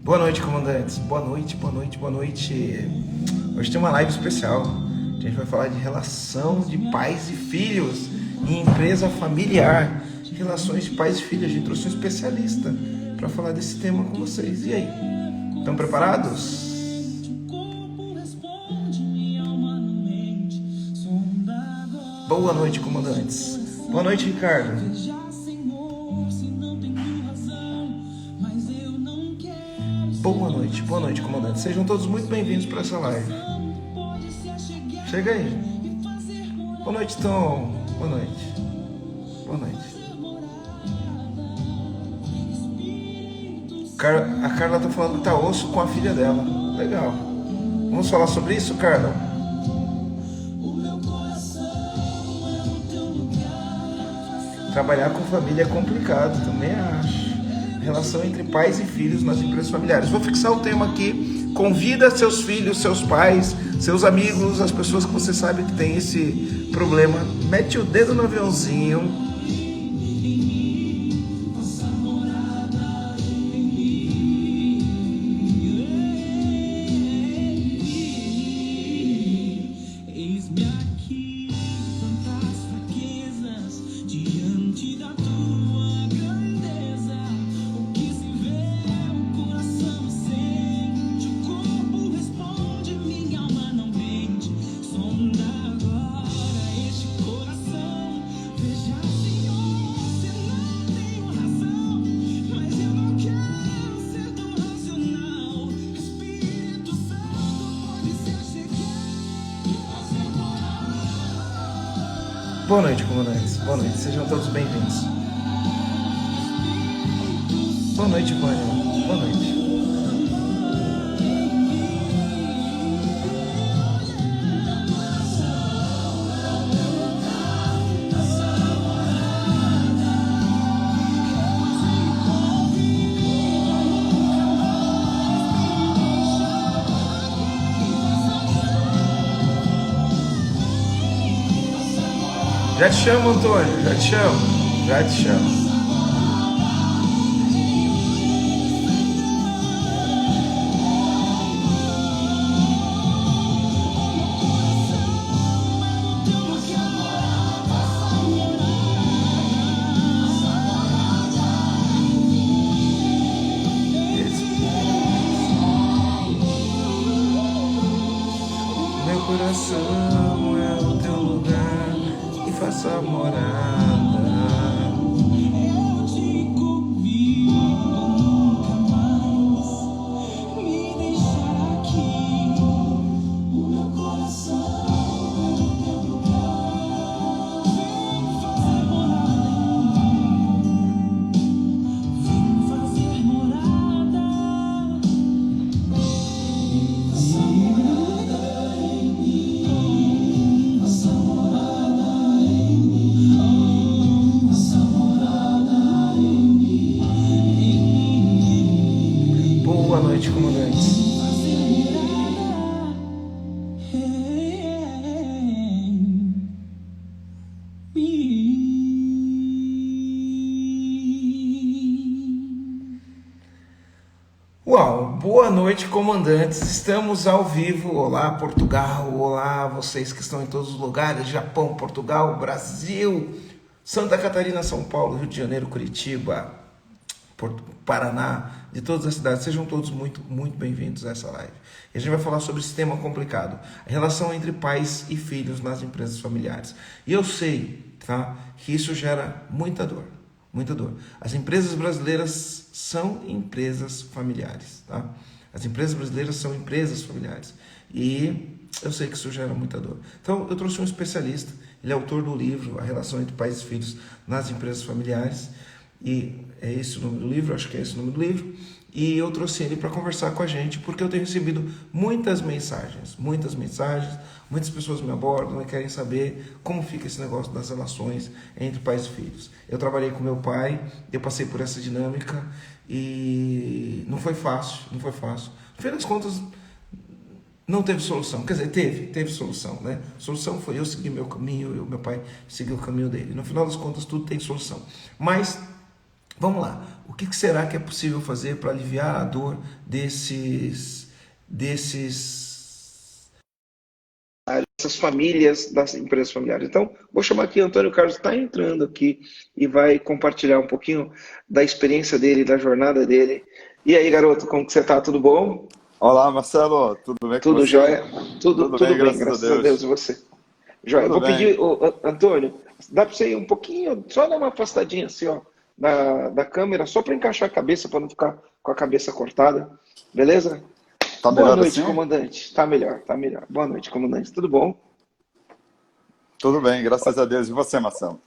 Boa noite, comandantes. Boa noite, boa noite, boa noite. Hoje tem uma live especial. A gente vai falar de relação de pais e filhos em empresa familiar. Relações de pais e filhos. A gente trouxe um especialista para falar desse tema com vocês. E aí? Estão preparados? Boa noite, comandantes. Boa noite, Ricardo. Boa noite, comandante. Sejam todos muito bem-vindos para essa live. Chega aí. Boa noite, Tom. Boa noite. Boa noite. A Carla tá falando que tá osso com a filha dela. Legal. Vamos falar sobre isso, Carla? Trabalhar com família é complicado, também acho. Relação entre pais e filhos nas empresas familiares. Vou fixar o tema aqui. Convida seus filhos, seus pais, seus amigos, as pessoas que você sabe que tem esse problema. Mete o dedo no aviãozinho. Boa noite, comandantes. Boa noite. Sejam todos bem-vindos. Boa noite, Vânia. Boa noite. Já te chamo, Antônio, já te chamo, já te chamo. Meu coração é o teu lugar. Faça morada. Eu te convido nunca mais me deixar aqui. O meu coração é o teu lugar. Vem fazer morada. Vem fazer morada. Faça morada em mim. Faça morada. Boa noite, comandantes. Uau, boa noite, comandantes. Estamos ao vivo. Olá, Portugal. Olá, vocês que estão em todos os lugares: Japão, Portugal, Brasil, Santa Catarina, São Paulo, Rio de Janeiro, Curitiba, Paraná, de todas as cidades. Sejam todos muito bem-vindos a essa live. E a gente vai falar sobre esse tema complicado: a relação entre pais e filhos nas empresas familiares. E eu sei, tá, que isso gera muita dor. Muita dor. As empresas brasileiras são empresas familiares, tá? As empresas brasileiras são empresas familiares. E eu sei que isso gera muita dor. Então, eu trouxe um especialista. Ele é autor do livro A Relação entre Pais e Filhos nas Empresas Familiares. E é esse o nome do livro, acho que é esse o nome do livro. E eu trouxe ele para conversar com a gente, porque eu tenho recebido muitas mensagens. Muitas pessoas me abordam e querem saber como fica esse negócio das relações entre pais e filhos. Eu trabalhei com meu pai, eu passei por essa dinâmica e não foi fácil. No fim das contas, não teve solução. Quer dizer, teve solução, né? A solução foi eu seguir meu caminho, meu pai seguiu o caminho dele. No final das contas, tudo tem solução. Mas Vamos lá. O que será que é possível fazer para aliviar a dor dessas famílias das empresas familiares? Então, vou chamar aqui Antônio Carlos, está entrando aqui e vai compartilhar um pouquinho da experiência dele, da jornada dele. E aí, garoto, como que você está? Tudo bom? Olá, Marcelo, tudo bem com Tudo você? jóia? Tudo, Tudo tudo bem, bem, graças a graças a Deus. E Deus. você? Jóia. Tudo Vou bem. pedir, Antônio, dá para você ir um pouquinho, só dar uma afastadinha assim, ó, da câmera, só para encaixar a cabeça, para não ficar com a cabeça cortada. Beleza? Tá Boa melhor noite, assim? comandante. Tá melhor, tá melhor. Boa noite, comandante. Tudo bom? Tudo bem, graças a Deus. E você, Marcelo?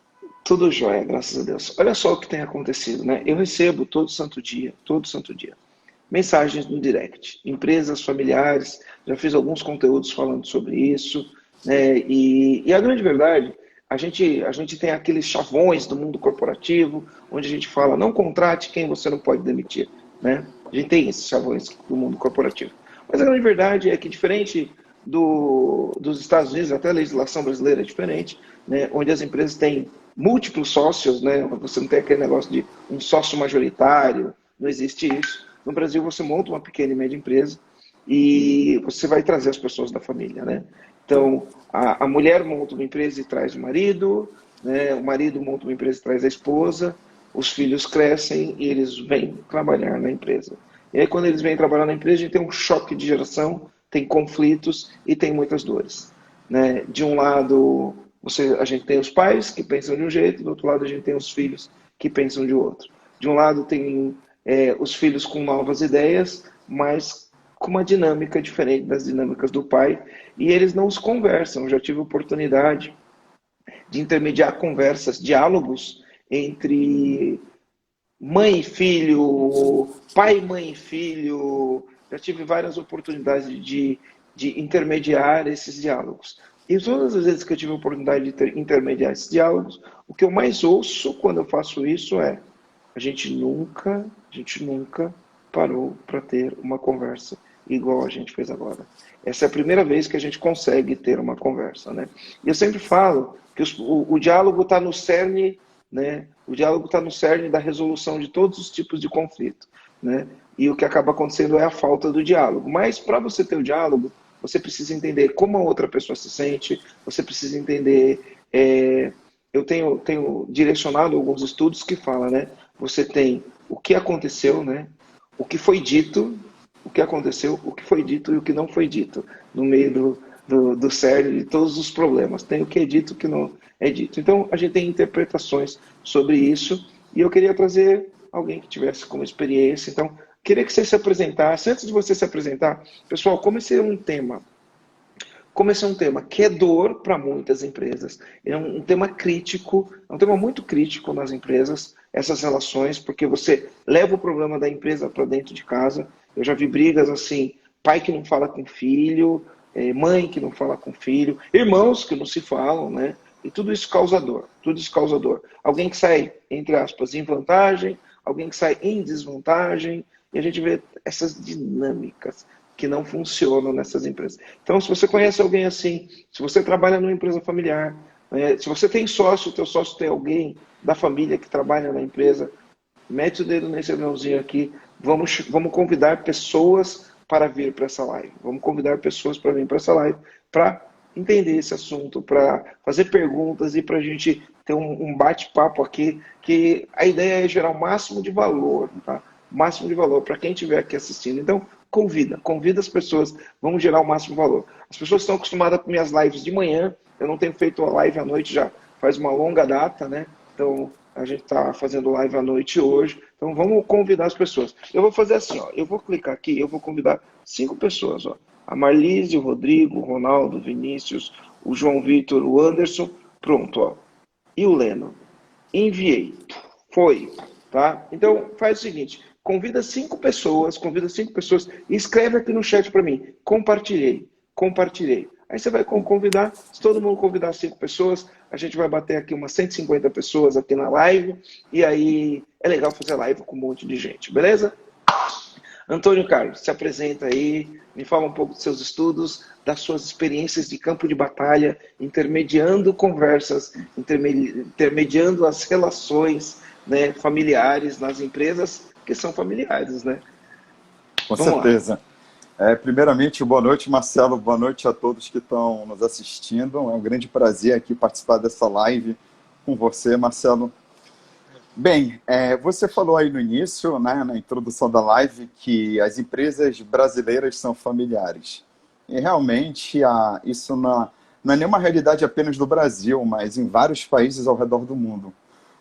Tudo jóia, graças a Deus. Olha só o que tem acontecido, né? Eu recebo todo santo dia, mensagens no direct. Empresas familiares, já fiz alguns conteúdos falando sobre isso, né? E a grande verdade, a gente tem aqueles chavões do mundo corporativo, onde a gente fala, não contrate quem você não pode demitir, né? A gente tem esses chavões do mundo corporativo. Mas a grande verdade é que, diferente dos Estados Unidos, até a legislação brasileira é diferente, né? Onde as empresas têm múltiplos sócios, né? Você não tem aquele negócio de um sócio majoritário, não existe isso. No Brasil, você monta uma pequena e média empresa e você vai trazer as pessoas da família, né? Então, a mulher monta uma empresa e traz o marido, né? O marido monta uma empresa e traz a esposa, os filhos crescem e eles vêm trabalhar na empresa. E aí, quando eles vêm trabalhar na empresa, a gente tem um choque de geração, tem conflitos e tem muitas dores, né? De um lado, a gente tem os pais que pensam de um jeito, do outro lado, a gente tem os filhos que pensam de outro. De um lado, tem os filhos com novas ideias, mas com uma dinâmica diferente das dinâmicas do pai, e eles não os conversam. Eu já tive oportunidade de intermediar conversas, diálogos entre mãe e filho, pai, mãe e filho. Já tive várias oportunidades de intermediar esses diálogos. E todas as vezes que eu tive a oportunidade de intermediar esses diálogos, o que eu mais ouço quando eu faço isso é: a gente nunca parou para ter uma conversa igual a gente fez agora. Essa é a primeira vez que a gente consegue ter uma conversa, né? E eu sempre falo que o diálogo está no cerne, né? O diálogo está no cerne da resolução de todos os tipos de conflito, né? E o que acaba acontecendo é a falta do diálogo. Mas para você ter o diálogo, você precisa entender como a outra pessoa se sente, você precisa entender. Eu tenho direcionado alguns estudos que falam, né? Você tem o que aconteceu, né? O que foi dito, o que aconteceu, o que foi dito e o que não foi dito, no meio do cerne de todos os problemas. Tem o que é dito e o que não é dito. Então, a gente tem interpretações sobre isso, e eu queria trazer alguém que tivesse como experiência. Então, queria que você se apresentasse. Antes de você se apresentar, pessoal, como esse é um tema que é dor para muitas empresas, é um tema crítico, é um tema muito crítico nas empresas, essas relações, porque você leva o problema da empresa para dentro de casa. Eu já vi brigas assim, pai que não fala com filho, mãe que não fala com filho, irmãos que não se falam, né? E tudo isso causa dor, tudo isso causa dor. Alguém que sai, entre aspas, em vantagem, alguém que sai em desvantagem, e a gente vê essas dinâmicas que não funcionam nessas empresas. Então, se você conhece alguém assim, se você trabalha numa empresa familiar, se você tem sócio, o teu sócio tem alguém da família que trabalha na empresa, mete o dedo nesse aviãozinho aqui, vamos convidar pessoas para vir para essa live. Vamos convidar pessoas para vir para essa live, para entender esse assunto, para fazer perguntas e para a gente ter um bate-papo aqui, que a ideia é gerar o máximo de valor, tá? O máximo de valor para quem estiver aqui assistindo. Então, convida as pessoas, vamos gerar o máximo de valor. As pessoas estão acostumadas com minhas lives de manhã, eu não tenho feito a live à noite já faz uma longa data, né? Então, a gente está fazendo live à noite hoje, então vamos convidar as pessoas. Eu vou fazer assim, ó, eu vou clicar aqui, eu vou convidar 5 pessoas, ó. A Marlise, o Rodrigo, o Ronaldo, o Vinícius, o João Vitor, o Anderson, pronto, ó. E o Leno. Enviei. Foi, tá? Então, faz o seguinte, convida cinco pessoas e escreve aqui no chat para mim, compartilhei. Aí você vai convidar, se todo mundo convidar 5 pessoas, a gente vai bater aqui umas 150 pessoas aqui na live, e aí é legal fazer live com um monte de gente, beleza? Antônio Carlos, se apresenta aí, me fala um pouco dos seus estudos, das suas experiências de campo de batalha, intermediando conversas, intermediando as relações, né, familiares nas empresas que são familiares, né? Com Vamos lá. certeza. Primeiramente, boa noite, Marcelo. Boa noite a todos que estão nos assistindo. É um grande prazer aqui participar dessa live com você, Marcelo. Bem, você falou aí no início, né, na introdução da live, que as empresas brasileiras são familiares. E realmente isso não é nenhuma realidade apenas do Brasil, mas em vários países ao redor do mundo.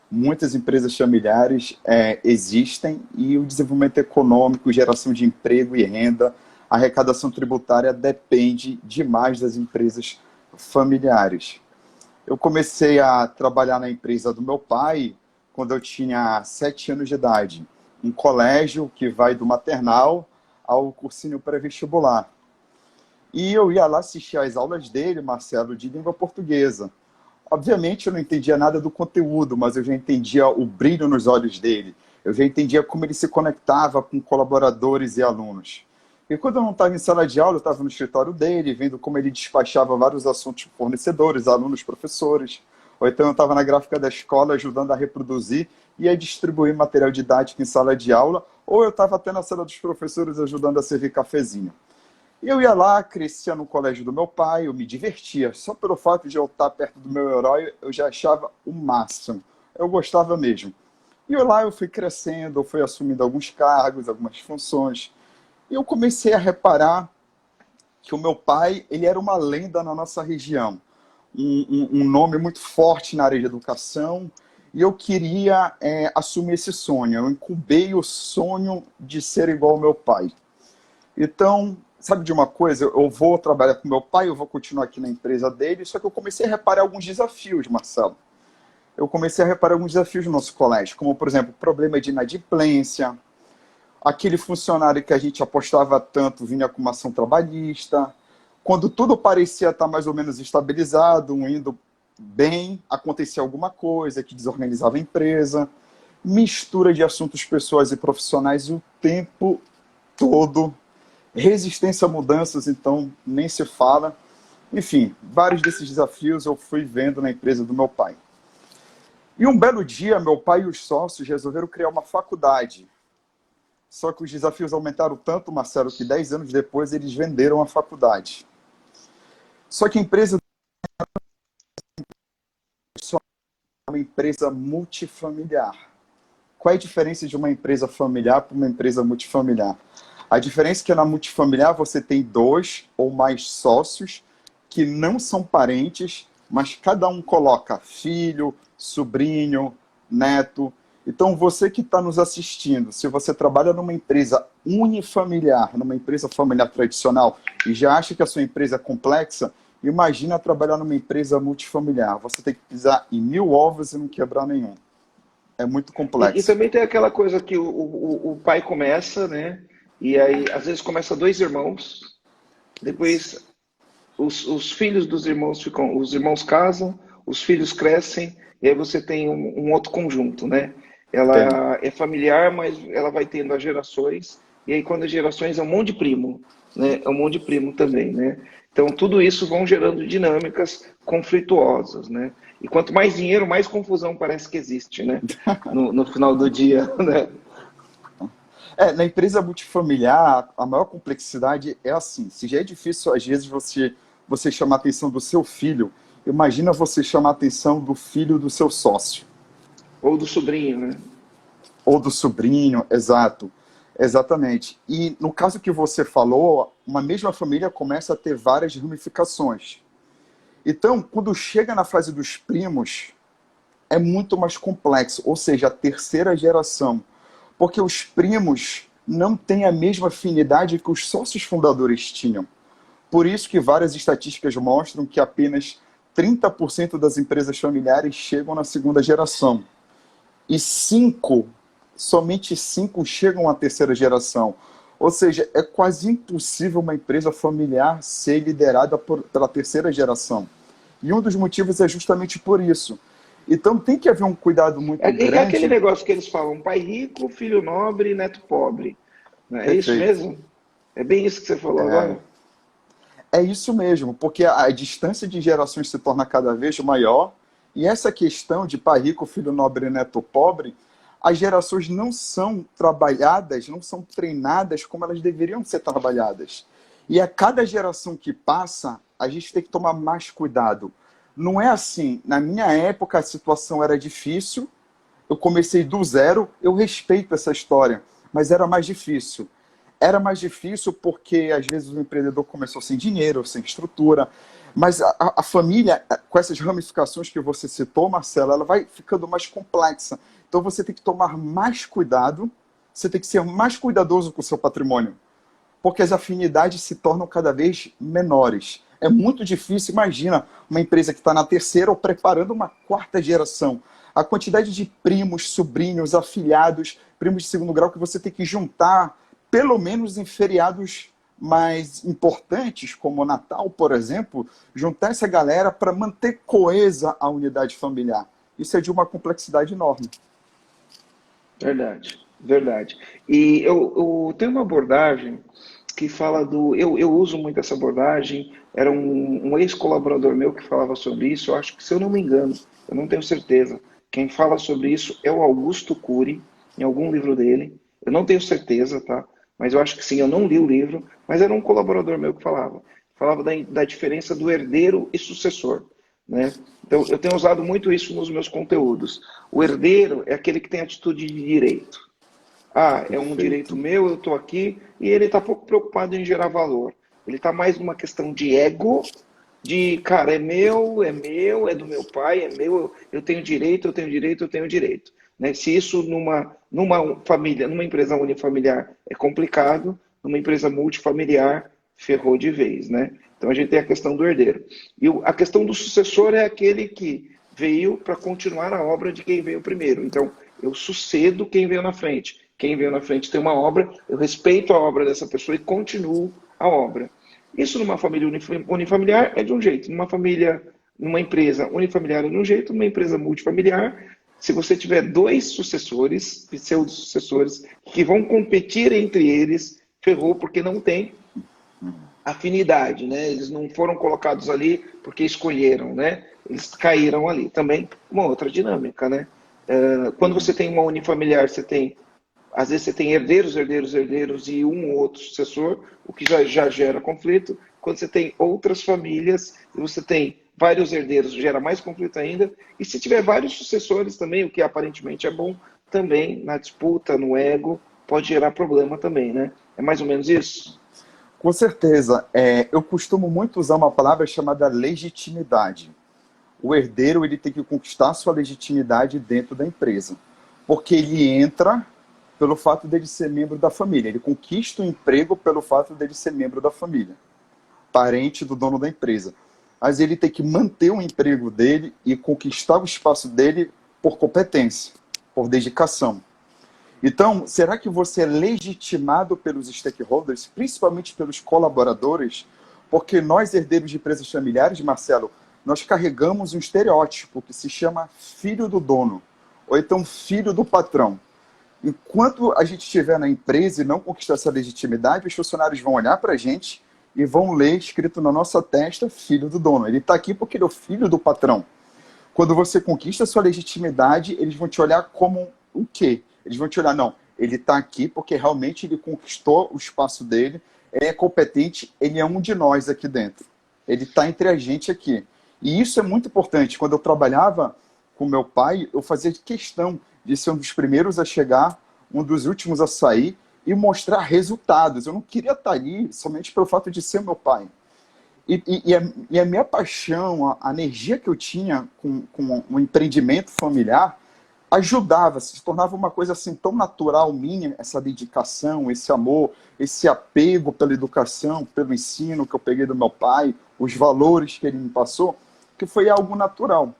Muitas empresas familiares existem e o desenvolvimento econômico, geração de emprego e renda, arrecadação tributária depende demais das empresas familiares. Eu comecei a trabalhar na empresa do meu pai quando eu tinha 7 anos de idade, um colégio que vai do maternal ao cursinho pré-vestibular. E eu ia lá assistir às aulas dele, Marcelo, de língua portuguesa. Obviamente eu não entendia nada do conteúdo, mas eu já entendia o brilho nos olhos dele. Eu já entendia como ele se conectava com colaboradores e alunos. E quando eu não estava em sala de aula, eu estava no escritório dele, vendo como ele despachava vários assuntos com fornecedores, alunos, professores. Ou então eu estava na gráfica da escola ajudando a reproduzir e a distribuir material didático em sala de aula, ou eu estava até na sala dos professores ajudando a servir cafezinho. E eu ia lá, crescia no colégio do meu pai, eu me divertia. Só pelo fato de eu estar perto do meu herói, eu já achava o máximo. Eu gostava mesmo. E lá eu fui crescendo, eu fui assumindo alguns cargos, algumas funções. E eu comecei a reparar que o meu pai, ele era uma lenda na nossa região. Um nome muito forte na área de educação. E eu queria assumir esse sonho. Eu incubei o sonho de ser igual ao meu pai. Então, sabe de uma coisa? Eu vou trabalhar com meu pai, eu vou continuar aqui na empresa dele, só que eu comecei a reparar alguns desafios, Marcelo. Eu comecei a reparar alguns desafios no nosso colégio, como, por exemplo, problema de inadimplência, aquele funcionário que a gente apostava tanto vinha com uma ação trabalhista, quando tudo parecia estar mais ou menos estabilizado, indo bem, acontecia alguma coisa que desorganizava a empresa, mistura de assuntos pessoais e profissionais o tempo todo. Resistência a mudanças, então, nem se fala. Enfim, vários desses desafios eu fui vendo na empresa do meu pai. E um belo dia, meu pai e os sócios resolveram criar uma faculdade. Só que os desafios aumentaram tanto, Marcelo, que 10 anos depois eles venderam a faculdade. Só que a empresa é uma empresa multifamiliar. Qual é a diferença de uma empresa familiar para uma empresa multifamiliar? A diferença é que na multifamiliar você tem 2 ou mais sócios que não são parentes, mas cada um coloca filho, sobrinho, neto. Então você que está nos assistindo, se você trabalha numa empresa unifamiliar, numa empresa familiar tradicional, e já acha que a sua empresa é complexa, imagina trabalhar numa empresa multifamiliar. Você tem que pisar em 1000 ovos e não quebrar nenhum. É muito E complexo. também tem aquela coisa que o pai começa, né? E aí, às vezes, começa 2 irmãos, depois os filhos dos irmãos ficam, os irmãos casam, os filhos crescem, e aí você tem um outro conjunto, né? Tem. Ela é familiar, mas ela vai tendo as gerações, e aí quando as gerações é um monte de primo, né? É um monte de primo também, né? Então tudo isso vão gerando dinâmicas conflituosas, né? E quanto mais dinheiro, mais confusão parece que existe, né? No final do dia, né? Na empresa multifamiliar, a maior complexidade é assim. Se já é difícil, às vezes, você chamar a atenção do seu filho, imagina você chamar a atenção do filho do seu sócio. Ou do sobrinho, né? Ou do sobrinho, exato. Exatamente. E no caso que você falou, uma mesma família começa a ter várias ramificações. Então, quando chega na fase dos primos, é muito mais complexo, ou seja, a terceira geração. Porque os primos não têm a mesma afinidade que os sócios fundadores tinham. Por isso que várias estatísticas mostram que apenas 30% das empresas familiares chegam na segunda geração. E somente 5 chegam à terceira geração. Ou seja, é quase impossível uma empresa familiar ser liderada pela terceira geração. E um dos motivos é justamente por isso. Então tem que haver um cuidado muito É aquele grande. negócio que eles falam, pai rico, filho nobre, neto pobre. Né? É isso Perfeito. mesmo? É bem isso que você falou agora? É isso mesmo, porque a distância de gerações se torna cada vez maior, e essa questão de pai rico, filho nobre e neto pobre, as gerações não são trabalhadas, não são treinadas como elas deveriam ser trabalhadas. E a cada geração que passa, a gente tem que tomar mais cuidado. Não é assim, na minha época a situação era difícil, eu comecei do zero, eu respeito essa história, mas era mais difícil. Era mais difícil porque, às vezes, o empreendedor começou sem dinheiro, sem estrutura, mas a família, com essas ramificações que você citou, Marcelo, ela vai ficando mais complexa. Então, você tem que tomar mais cuidado, você tem que ser mais cuidadoso com o seu patrimônio, porque as afinidades se tornam cada vez menores. É muito difícil, imagina uma empresa que está na terceira ou preparando uma quarta geração. A quantidade de primos, sobrinhos, afilhados, primos de segundo grau que você tem que juntar, pelo menos em feriados mais importantes, como o Natal, por exemplo, juntar essa galera para manter coesa a unidade familiar. Isso é de uma complexidade enorme. Verdade, verdade. E eu tenho uma abordagem que fala do. Eu uso muito essa abordagem. Era um ex-colaborador meu que falava sobre isso. Eu acho que, se eu não me engano, eu não tenho certeza. Quem fala sobre isso é o Augusto Cury, em algum livro dele. Eu não tenho certeza, tá? Mas eu acho que sim, eu não li o livro, mas era um colaborador meu que falava. Falava da diferença do herdeiro e sucessor, né? Então, eu tenho usado muito isso nos meus conteúdos. O herdeiro é aquele que tem atitude de direito. Ah, é um direito Perfeito. meu, eu estou aqui, e ele está pouco preocupado em gerar valor. Ele está mais numa questão de ego, de, cara, é meu, é do meu pai, é meu, eu tenho direito, eu tenho direito, eu tenho direito. Né? Se isso numa família, numa empresa unifamiliar é complicado, numa empresa multifamiliar ferrou de vez, né? Então a gente tem a questão do herdeiro. E a questão do sucessor é aquele que veio para continuar a obra de quem veio primeiro. Então eu sucedo quem veio na frente. Quem veio na frente tem uma obra, eu respeito a obra dessa pessoa e continuo a obra. Isso numa família unifamiliar é de um jeito, numa empresa unifamiliar é de um jeito, numa empresa multifamiliar, se você tiver dois sucessores, pseudo-sucessores, que vão competir entre eles, ferrou, porque não tem afinidade, né? Eles não foram colocados ali porque escolheram, né? Eles caíram ali. Também uma outra dinâmica, né? Quando você tem uma unifamiliar, às vezes você tem herdeiros e um ou outro sucessor, o que já gera conflito. Quando você tem outras famílias e você tem vários herdeiros, gera mais conflito ainda. E se tiver vários sucessores também, o que aparentemente é bom, também na disputa, no ego, pode gerar problema também, né? É mais ou menos isso? Com certeza. Eu costumo muito usar uma palavra chamada legitimidade. O herdeiro ele tem que conquistar sua legitimidade dentro da empresa, porque ele entra pelo fato dele ser membro da família, ele conquista o emprego pelo fato dele ser membro da família, parente do dono da empresa. Mas ele tem que manter o emprego dele e conquistar o espaço dele por competência, por dedicação. Então, será que você é legitimado pelos stakeholders, principalmente pelos colaboradores? Porque nós, herdeiros de empresas familiares, Marcelo, nós carregamos um estereótipo que se chama filho do dono, ou então filho do patrão. Enquanto a gente estiver na empresa e não conquistar essa legitimidade, os funcionários vão olhar para a gente e vão ler escrito na nossa testa, filho do dono. Ele está aqui porque ele é o filho do patrão. Quando você conquista a sua legitimidade, eles vão te olhar como o quê? Eles vão te olhar, não, ele está aqui porque realmente ele conquistou o espaço dele, ele é competente, ele é um de nós aqui dentro. Ele está entre a gente aqui. E isso é muito importante. Quando eu trabalhava com meu pai, eu fazia questão de ser um dos primeiros a chegar, um dos últimos a sair e mostrar resultados. Eu não queria estar ali somente pelo fato de ser meu pai. E a minha paixão, a energia que eu tinha com o empreendimento familiar, ajudava, se tornava uma coisa assim tão natural minha, essa dedicação, esse amor, esse apego pela educação, pelo ensino que eu peguei do meu pai, os valores que ele me passou, que foi algo natural.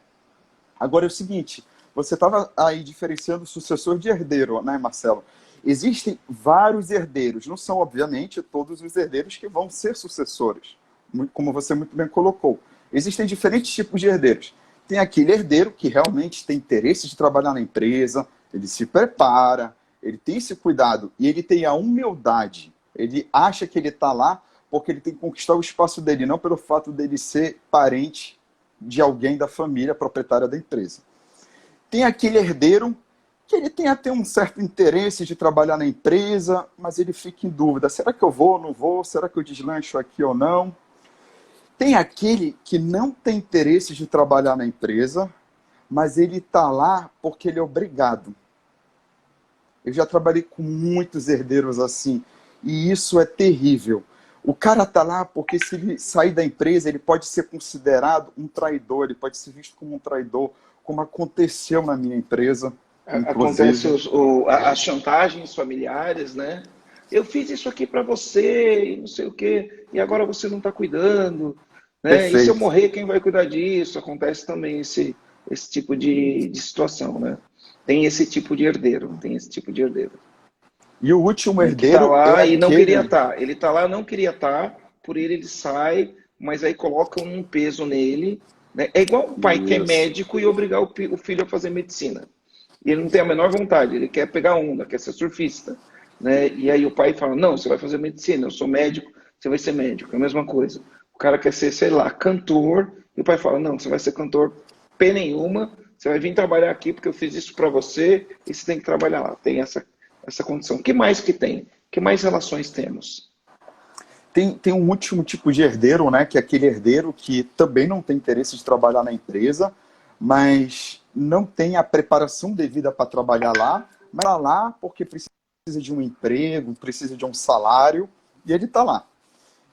Agora é o seguinte, você estava aí diferenciando sucessor de herdeiro, né, Marcelo? Existem vários herdeiros, não são, obviamente, todos os herdeiros que vão ser sucessores, como você muito bem colocou. Existem diferentes tipos de herdeiros. Tem aquele herdeiro que realmente tem interesse de trabalhar na empresa, ele se prepara, ele tem esse cuidado e ele tem a humildade. Ele acha que ele está lá porque ele tem que conquistar o espaço dele, não pelo fato dele ser parente de alguém da família proprietária da empresa. Tem aquele herdeiro que ele tem até um certo interesse de trabalhar na empresa, mas ele fica em dúvida, será que eu vou ou não vou? Será que eu deslancho aqui ou não? Tem aquele que não tem interesse de trabalhar na empresa, mas ele está lá porque ele é obrigado. Eu já trabalhei com muitos herdeiros assim, e isso é terrível. O cara está lá porque se ele sair da empresa, ele pode ser considerado um traidor, ele pode ser visto como um traidor, como aconteceu na minha empresa, Acontece inclusive. as chantagens familiares, né? Eu fiz isso aqui para você e não sei o quê, e agora você não está cuidando, né? E se eu Perfeito. morrer, quem vai cuidar disso? Acontece também esse tipo de situação, né? Tem esse tipo de herdeiro, tem esse tipo de herdeiro. E o último Né, que está herdeiro é lá e não queria aquele. estar. Ele está lá, não queria estar, por ele sai, mas aí colocam um peso nele. Né? É igual o pai que é Isso. médico e obrigar o filho a fazer medicina. E ele não tem a menor vontade, ele quer pegar onda, quer ser surfista. Né? E aí o pai fala, não, você vai fazer medicina, eu sou médico, você vai ser médico, é a mesma coisa. O cara quer ser, sei lá, cantor, e o pai fala, não, você vai ser cantor P nenhuma, você vai vir trabalhar aqui porque eu fiz isso para você e você tem que trabalhar lá. Tem essa condição. O que mais que tem? Que mais relações temos? Tem um último tipo de herdeiro, né? Que é aquele herdeiro que também não tem interesse de trabalhar na empresa, mas não tem a preparação devida para trabalhar lá, mas está lá porque precisa de um emprego, precisa de um salário, e ele está lá.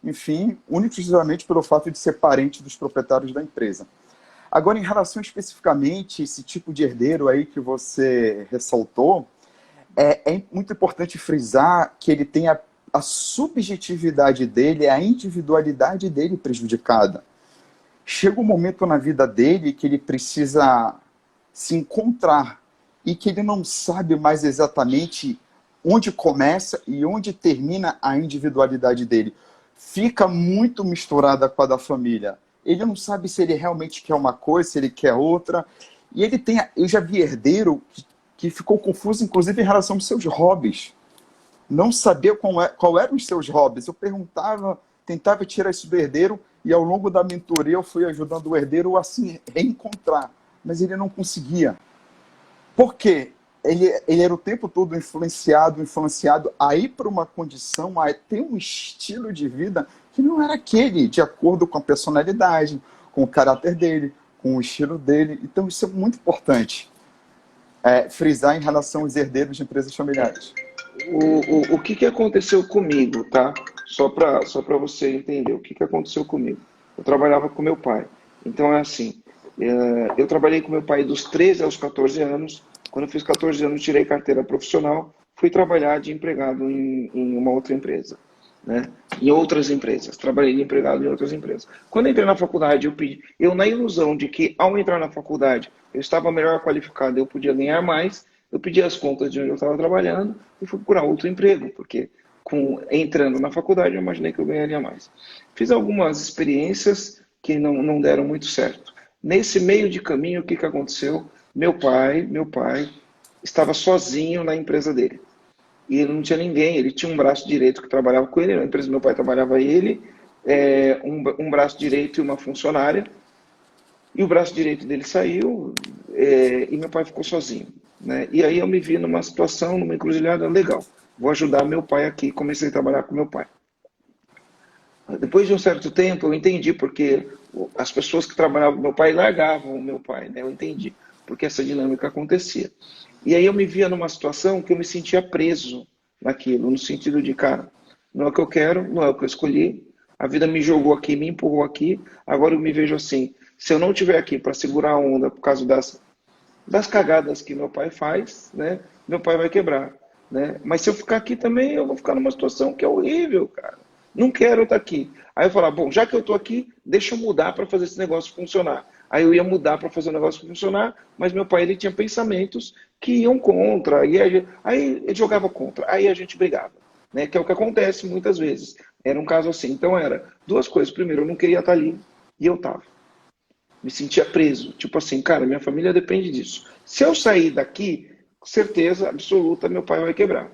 Enfim, único e exclusivamente pelo fato de ser parente dos proprietários da empresa. Agora, em relação especificamente a esse tipo de herdeiro aí que você ressaltou, é muito importante frisar que ele tem a subjetividade dele, a individualidade dele prejudicada. Chega um momento na vida dele que ele precisa se encontrar e que ele não sabe mais exatamente onde começa e onde termina a individualidade dele. Fica muito misturada com a da família. Ele não sabe se ele realmente quer uma coisa, se ele quer outra. E ele tem, eu já vi herdeiro que ficou confuso, inclusive, em relação aos seus hobbies. Não sabia qual eram os seus hobbies. Eu perguntava, tentava tirar isso do herdeiro, e ao longo da mentoria eu fui ajudando o herdeiro a se reencontrar. Mas ele não conseguia. Por quê? Ele era o tempo todo influenciado a ir para uma condição, a ter um estilo de vida que não era aquele, de acordo com a personalidade, com o caráter dele, com o estilo dele. Então isso é muito importante. Frisar em relação aos herdeiros de empresas familiares. O que aconteceu comigo, tá? Só para você entender o que aconteceu comigo. Eu trabalhava com meu pai. Então é assim, eu trabalhei com meu pai dos 13 aos 14 anos. Quando eu fiz 14 anos, tirei carteira profissional, fui trabalhar de empregado em uma outra empresa. Né? Em outras empresas, trabalhei de empregado em outras empresas. Quando eu entrei na faculdade, eu na ilusão de que ao entrar na faculdade eu estava melhor qualificado, eu podia ganhar mais, eu pedi as contas de onde eu estava trabalhando e fui procurar outro emprego, porque entrando na faculdade eu imaginei que eu ganharia mais. Fiz algumas experiências que não deram muito certo. Nesse meio de caminho, o que aconteceu? Meu pai estava sozinho na empresa dele. E ele não tinha ninguém, ele tinha um braço direito que trabalhava com ele, na empresa do meu pai trabalhava ele, um braço direito e uma funcionária, e o braço direito dele saiu, e meu pai ficou sozinho. Né? E aí eu me vi numa situação, numa encruzilhada, legal, vou ajudar meu pai aqui, comecei a trabalhar com meu pai. Depois de um certo tempo eu entendi porque as pessoas que trabalhavam com meu pai largavam o meu pai, né? Eu entendi porque essa dinâmica acontecia. E aí eu me via numa situação que eu me sentia preso naquilo, no sentido de, cara, não é o que eu quero, não é o que eu escolhi, a vida me jogou aqui, me empurrou aqui, agora eu me vejo assim, se eu não estiver aqui para segurar a onda por causa das cagadas que meu pai faz, né, meu pai vai quebrar. Né? Mas se eu ficar aqui também, eu vou ficar numa situação que é horrível, cara. Não quero estar aqui. Aí eu falar, bom, já que eu estou aqui, deixa eu mudar para fazer esse negócio funcionar. Aí eu ia mudar para fazer o negócio funcionar, mas meu pai ele tinha pensamentos que iam contra, aí ele jogava contra, aí a gente brigava, né? Que é o que acontece muitas vezes. Era um caso assim. Então era duas coisas. Primeiro, eu não queria estar ali e eu estava. Me sentia preso. Tipo assim, cara, minha família depende disso. Se eu sair daqui, certeza absoluta, meu pai vai quebrar.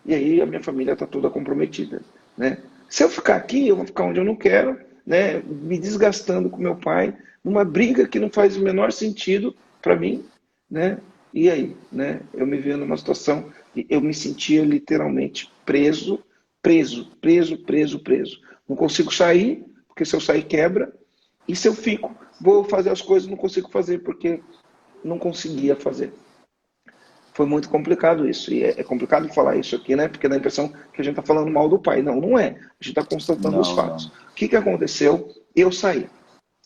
E aí a minha família está toda comprometida. Né? Se eu ficar aqui, eu vou ficar onde eu não quero, né? Me desgastando com meu pai, numa briga que não faz o menor sentido para mim, né? E aí, né? Eu me via numa situação e eu me sentia literalmente preso, preso, preso, preso, preso. Não consigo sair, porque se eu sair quebra, e se eu fico, vou fazer as coisas, não consigo fazer porque não conseguia fazer. Foi muito complicado isso. E é complicado falar isso aqui, né? Porque dá a impressão que a gente está falando mal do pai. Não, não é. A gente está constatando os Não, fatos. não. O que aconteceu? Eu saí.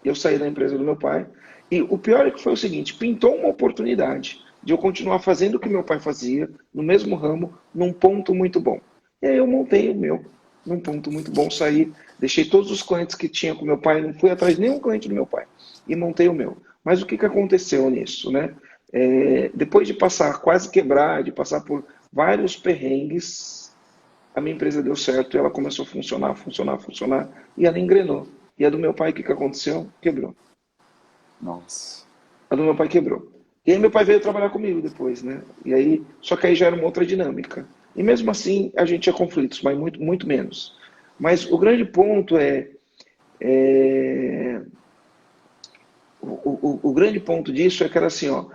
Eu saí da empresa do meu pai. E o pior é que foi o seguinte: pintou uma oportunidade de eu continuar fazendo o que meu pai fazia, no mesmo ramo, num ponto muito bom. E aí eu montei o meu, num ponto muito bom, saí, deixei todos os clientes que tinha com meu pai, não fui atrás de nenhum cliente do meu pai, e montei o meu. Mas o que aconteceu nisso, né? Depois de passar, quase quebrar, de passar por vários perrengues, a minha empresa deu certo e ela começou a funcionar, funcionar, funcionar, e ela engrenou. E a do meu pai, o que aconteceu? Quebrou. Nossa. A do meu pai quebrou. E aí meu pai veio trabalhar comigo depois, né? E aí, só que aí já era uma outra dinâmica. E mesmo assim, a gente tinha conflitos, mas muito, muito menos. Mas o grande ponto é o grande ponto disso é que era assim, ó,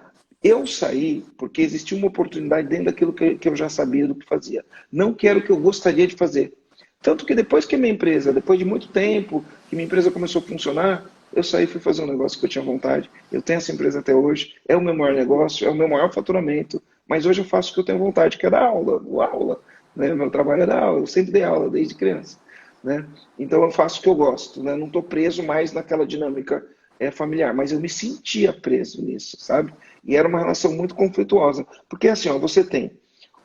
eu saí porque existia uma oportunidade dentro daquilo que eu já sabia do que fazia. Não que era o que eu gostaria de fazer. Tanto que depois que minha empresa, depois de muito tempo que minha empresa começou a funcionar, eu saí e fui fazer um negócio que eu tinha vontade. Eu tenho essa empresa até hoje, é o meu maior negócio, é o meu maior faturamento, mas hoje eu faço o que eu tenho vontade, que é dar aula. Né? Meu trabalho é dar aula, eu sempre dei aula desde criança. Né? Então eu faço o que eu gosto, né? Não estou preso mais naquela dinâmica familiar, mas eu me sentia preso nisso, sabe? E era uma relação muito conflituosa, porque assim, ó, você tem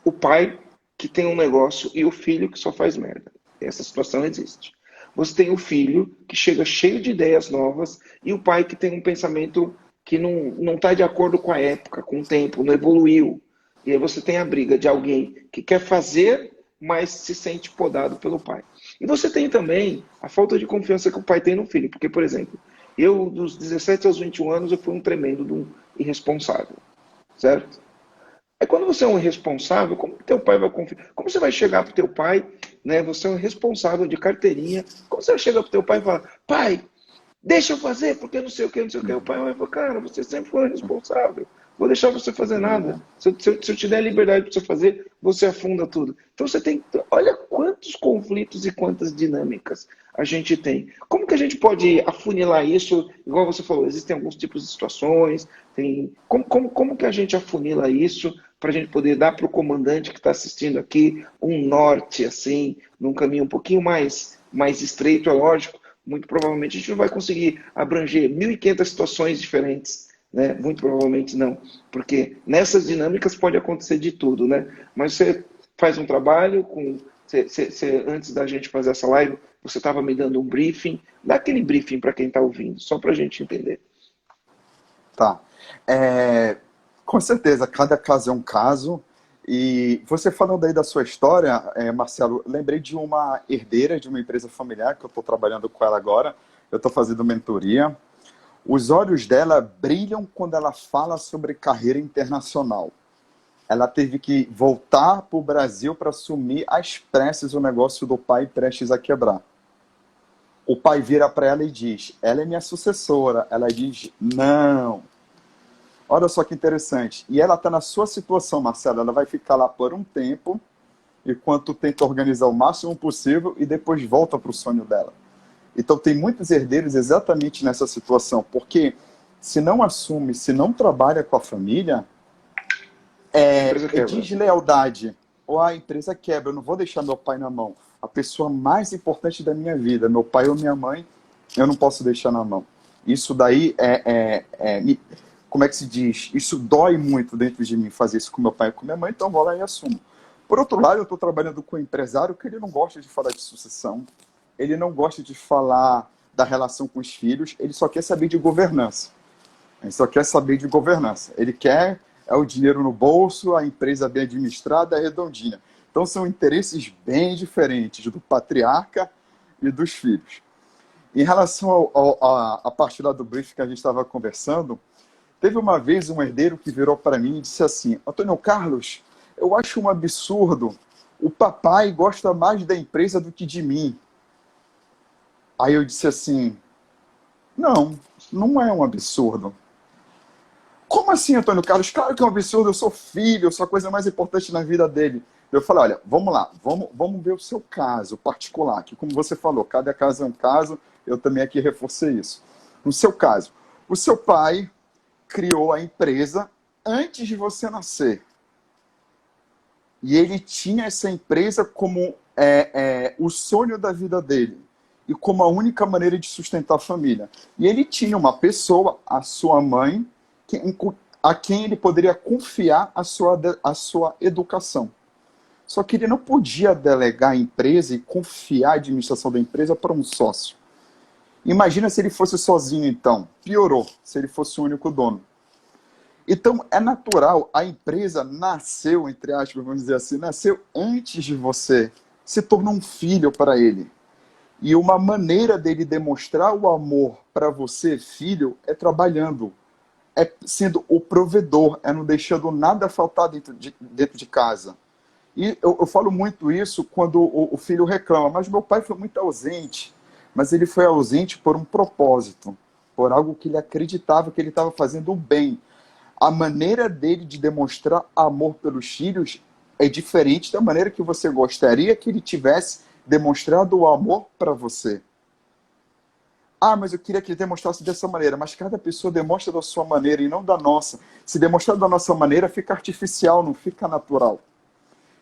o pai que tem um negócio e o filho que só faz merda. Essa situação existe. Você tem o filho que chega cheio de ideias novas e o pai que tem um pensamento que não está de acordo com a época, com o tempo, não evoluiu. E aí você tem a briga de alguém que quer fazer, mas se sente podado pelo pai. E você tem também a falta de confiança que o pai tem no filho. Porque, por exemplo, eu, dos 17 aos 21 anos, eu fui um tremendo de um irresponsável, certo? Aí quando você é um irresponsável, como teu pai vai confiar? Como você vai chegar pro teu pai, né? Você é um responsável de carteirinha. Como você vai chegar pro teu pai e falar, pai, deixa eu fazer, porque não sei o que, não sei o que. O pai vai falar, cara, você sempre foi responsável. Vou deixar você fazer nada. Se eu te der liberdade para você fazer, você afunda tudo. Então você tem. Olha quantos conflitos e quantas dinâmicas a gente tem. Como que a gente pode afunilar isso? Igual você falou, existem alguns tipos de situações. Como que a gente afunila isso para a gente poder dar para o comandante que está assistindo aqui um norte, assim, num caminho um pouquinho mais estreito, é lógico. Muito provavelmente a gente não vai conseguir abranger 1.500 situações diferentes, né? Muito provavelmente não, porque nessas dinâmicas pode acontecer de tudo, né? Mas você faz um trabalho antes da gente fazer essa live, você estava me dando um briefing, dá aquele briefing para quem está ouvindo, só para a gente entender. Tá. Com certeza, cada caso é um caso. E você falando aí da sua história, Marcelo, lembrei de uma herdeira de uma empresa familiar que eu estou trabalhando com ela agora. Eu estou fazendo mentoria. Os olhos dela brilham quando ela fala sobre carreira internacional. Ela teve que voltar para o Brasil para assumir às pressas o negócio do pai prestes a quebrar. O pai vira para ela e diz, ela é minha sucessora. Ela diz, não. Olha só que interessante. E ela está na sua situação, Marcelo. Ela vai ficar lá por um tempo, enquanto tenta organizar o máximo possível e depois volta para o sonho dela. Então tem muitos herdeiros exatamente nessa situação, porque se não assume, se não trabalha com a família, é deslealdade. Ou a empresa quebra, eu não vou deixar meu pai na mão. A pessoa mais importante da minha vida, meu pai ou minha mãe, eu não posso deixar na mão. Isso daí como é que se diz? Isso dói muito dentro de mim, fazer isso com meu pai e com minha mãe, então vou lá e assumo. Por outro lado, eu estou trabalhando com um empresário que ele não gosta de falar de sucessão, ele não gosta de falar da relação com os filhos, ele só quer saber de governança. Ele só quer saber de governança. Ele quer o dinheiro no bolso, a empresa bem administrada, redondinha. Então são interesses bem diferentes do patriarca e dos filhos. Em relação à parte lá do briefing que a gente estava conversando, teve uma vez um herdeiro que virou para mim e disse assim, Antônio Carlos, eu acho um absurdo, o papai gosta mais da empresa do que de mim. Aí eu disse assim, não é um absurdo. Como assim, Antônio Carlos? Claro que é um absurdo, eu sou filho, eu sou a coisa mais importante na vida dele. Eu falei, olha, vamos lá, vamos ver o seu caso particular, que como você falou, cada caso é um caso, eu também aqui reforcei isso. No seu caso, o seu pai criou a empresa antes de você nascer. E ele tinha essa empresa como o sonho da vida dele e como a única maneira de sustentar a família. E ele tinha uma pessoa, a sua mãe, a quem ele poderia confiar a sua educação. Só que ele não podia delegar a empresa e confiar a administração da empresa para um sócio. Imagina se ele fosse sozinho, então. Piorou, se ele fosse o único dono. Então, é natural, a empresa nasceu, entre aspas, vamos dizer assim, nasceu antes de você, se tornou um filho para ele. E uma maneira dele demonstrar o amor para você, filho, é trabalhando, é sendo o provedor, é não deixando nada faltar dentro de casa. E eu falo muito isso quando o filho reclama, mas meu pai foi muito ausente, mas ele foi ausente por um propósito, por algo que ele acreditava que ele estava fazendo o bem. A maneira dele de demonstrar amor pelos filhos é diferente da maneira que você gostaria que ele tivesse demonstrado o amor para você. Ah, mas eu queria que ele demonstrasse dessa maneira. Mas cada pessoa demonstra da sua maneira e não da nossa. Se demonstrar da nossa maneira, fica artificial, não fica natural.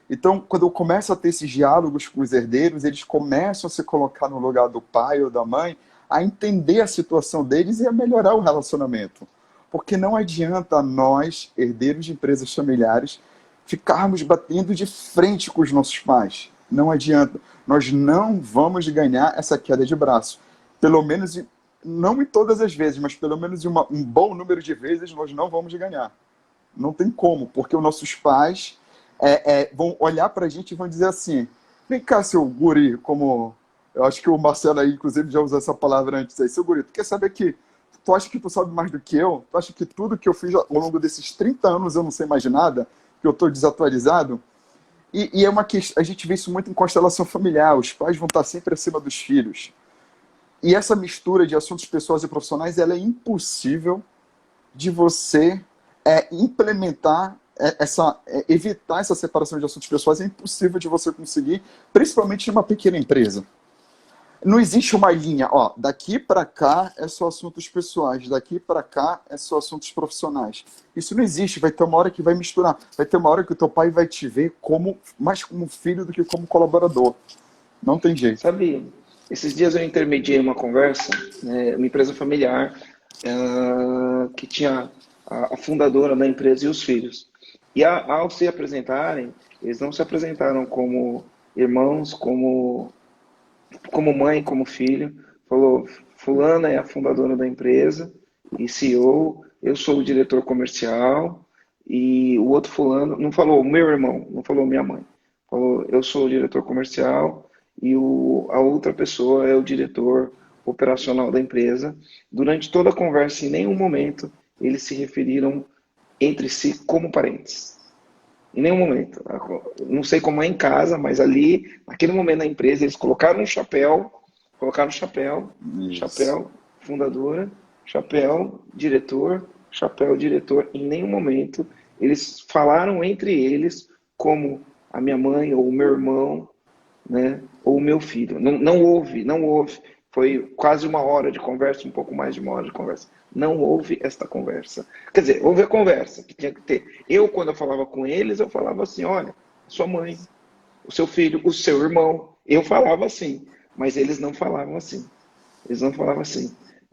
Então, quando eu começo a ter esses diálogos com os herdeiros, eles começam a se colocar no lugar do pai ou da mãe, a entender a situação deles e a melhorar o relacionamento. Porque não adianta nós, herdeiros de empresas familiares, ficarmos batendo de frente com os nossos pais. Não adianta. Nós não vamos ganhar essa queda de braço. Pelo menos, não em todas as vezes, mas pelo menos em um bom número de vezes nós não vamos ganhar. Não tem como, porque os nossos pais vão olhar para a gente e vão dizer assim, vem cá, seu guri, como eu acho que o Marcelo aí, inclusive, já usou essa palavra antes aí, seu guri, tu quer saber que tu acha que tu sabe mais do que eu? Tu acha que tudo que eu fiz ao longo desses 30 anos eu não sei mais de nada? Que eu estou desatualizado? E é uma questão, a gente vê isso muito em constelação familiar, os pais vão estar sempre acima dos filhos. E essa mistura de assuntos pessoais e profissionais, ela é impossível de você implementar, evitar essa separação de assuntos pessoais, é impossível de você conseguir, principalmente em uma pequena empresa. Não existe uma linha, ó, daqui para cá é só assuntos pessoais, daqui para cá é só assuntos profissionais. Isso não existe, vai ter uma hora que vai misturar, vai ter uma hora que o teu pai vai te ver mais como filho do que como colaborador. Não tem jeito. Sabe, esses dias eu intermediei uma conversa, uma empresa familiar, que tinha a fundadora da empresa e os filhos. E ao se apresentarem, eles não se apresentaram como irmãos, como mãe, como filho. Falou, fulana é a fundadora da empresa e CEO, eu sou o diretor comercial, e o outro fulano, não falou meu irmão, não falou minha mãe, falou eu sou o diretor comercial e a outra pessoa é o diretor operacional da empresa. Durante toda a conversa, em nenhum momento, eles se referiram entre si como parentes. Em nenhum momento. Não sei como é em casa, mas ali, naquele momento na empresa, eles colocaram um chapéu, chapéu fundadora, chapéu diretor. Em nenhum momento eles falaram entre eles como a minha mãe ou o meu irmão, né, ou o meu filho. Não houve. Foi quase uma hora de conversa, um pouco mais de uma hora de conversa. Não houve esta conversa. Quer dizer, houve a conversa que tinha que ter. Eu, quando eu falava com eles, eu falava assim, olha, sua mãe, o seu filho, o seu irmão. Eu falava assim, mas eles não falavam assim.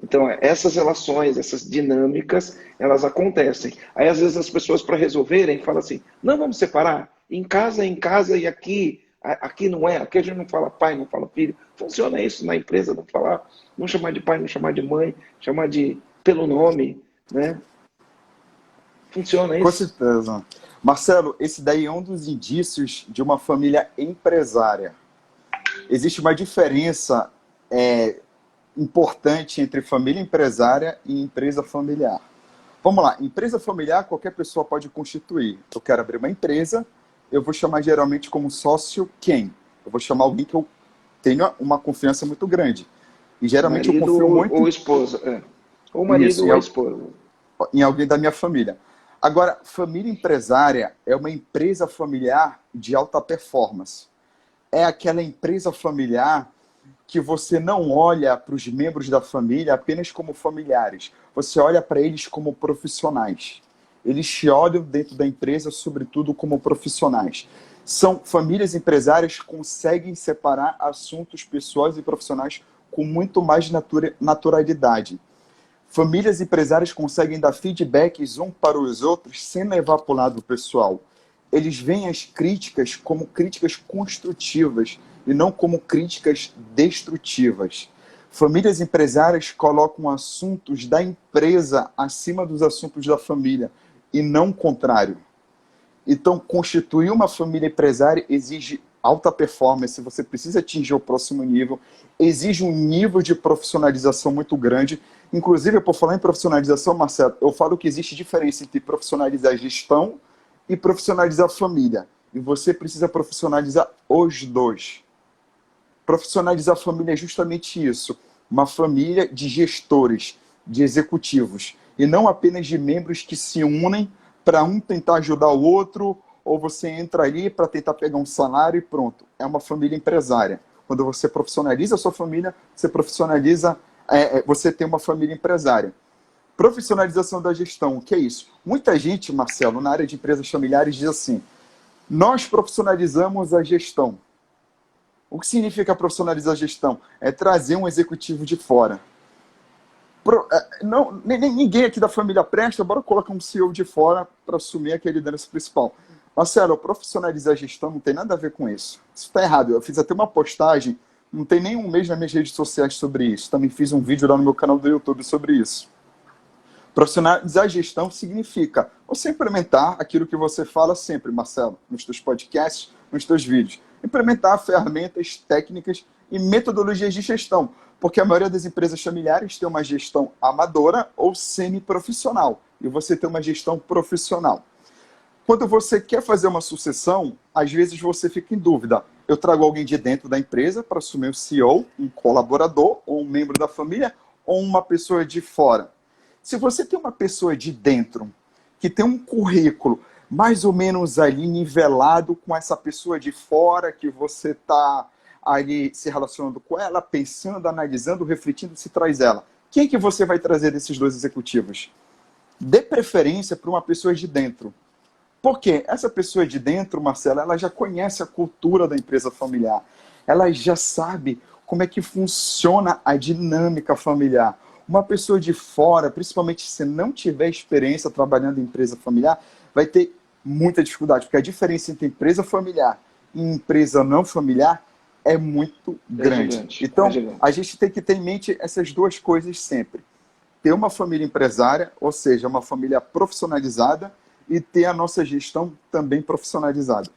Então, essas relações, essas dinâmicas, elas acontecem. Aí, às vezes, as pessoas, para resolverem, falam assim, não, vamos separar. Em casa e aqui não é. Aqui a gente não fala pai, não fala filho. Funciona isso na empresa, não chamar de pai, não chamar de mãe, chamar pelo nome, né? Funciona isso. Com certeza. Marcelo, esse daí é um dos indícios de uma família empresária. Existe uma diferença importante entre família empresária e empresa familiar. Vamos lá, empresa familiar qualquer pessoa pode constituir. Eu quero abrir uma empresa, eu vou chamar geralmente como sócio quem? Eu vou chamar alguém que eu tenho uma confiança muito grande. E geralmente marido eu confio muito... Ou esposa, Ou marido ou a esposa. em alguém da minha família. Agora, família empresária é uma empresa familiar de alta performance. É aquela empresa familiar que você não olha para os membros da família apenas como familiares. Você olha para eles como profissionais. Eles te olham dentro da empresa, sobretudo, como profissionais. São famílias empresárias que conseguem separar assuntos pessoais e profissionais com muito mais naturalidade. Famílias empresárias conseguem dar feedbacks um para os outros sem levar para o lado pessoal. Eles veem as críticas como críticas construtivas e não como críticas destrutivas. Famílias empresárias colocam assuntos da empresa acima dos assuntos da família e não o contrário. Então, constituir uma família empresária exige alta performance, você precisa atingir o próximo nível, exige um nível de profissionalização muito grande. Inclusive, por falar em profissionalização, Marcelo, eu falo que existe diferença entre profissionalizar a gestão e profissionalizar a família. E você precisa profissionalizar os dois. Profissionalizar a família é justamente isso. Uma família de gestores, de executivos. E não apenas de membros que se unem para um tentar ajudar o outro, ou você entra ali para tentar pegar um salário e pronto. É uma família empresária. Quando você profissionaliza a sua família, você tem uma família empresária. Profissionalização da gestão, o que é isso? Muita gente, Marcelo, na área de empresas familiares diz assim, nós profissionalizamos a gestão. O que significa profissionalizar a gestão? É trazer um executivo de fora. Ninguém aqui da família presta, bora colocar um CEO de fora para assumir aquele liderança principal. Marcelo, profissionalizar a gestão não tem nada a ver com isso. Isso está errado. Eu fiz até uma postagem, não tem nem um mês nas minhas redes sociais sobre isso. Também fiz um vídeo lá no meu canal do YouTube sobre isso. Profissionalizar a gestão significa você implementar aquilo que você fala sempre, Marcelo, nos teus podcasts, nos teus vídeos. Implementar ferramentas, técnicas e metodologias de gestão. Porque a maioria das empresas familiares tem uma gestão amadora ou semi-profissional. E você tem uma gestão profissional. Quando você quer fazer uma sucessão, às vezes você fica em dúvida. Eu trago alguém de dentro da empresa para assumir o CEO, um colaborador, ou um membro da família, ou uma pessoa de fora. Se você tem uma pessoa de dentro, que tem um currículo mais ou menos ali nivelado com essa pessoa de fora, que você está ali se relacionando com ela, pensando, analisando, refletindo, se traz ela. Quem que você vai trazer desses dois executivos? Dê preferência para uma pessoa de dentro. Por quê? Essa pessoa de dentro, Marcela, ela já conhece a cultura da empresa familiar. Ela já sabe como é que funciona a dinâmica familiar. Uma pessoa de fora, principalmente se não tiver experiência trabalhando em empresa familiar, vai ter muita dificuldade, porque a diferença entre empresa familiar e empresa não familiar é muito grande. Gigante, então, gigante. A gente tem que ter em mente essas duas coisas sempre. Ter uma família empresária, ou seja, uma família profissionalizada, e ter a nossa gestão também profissionalizada.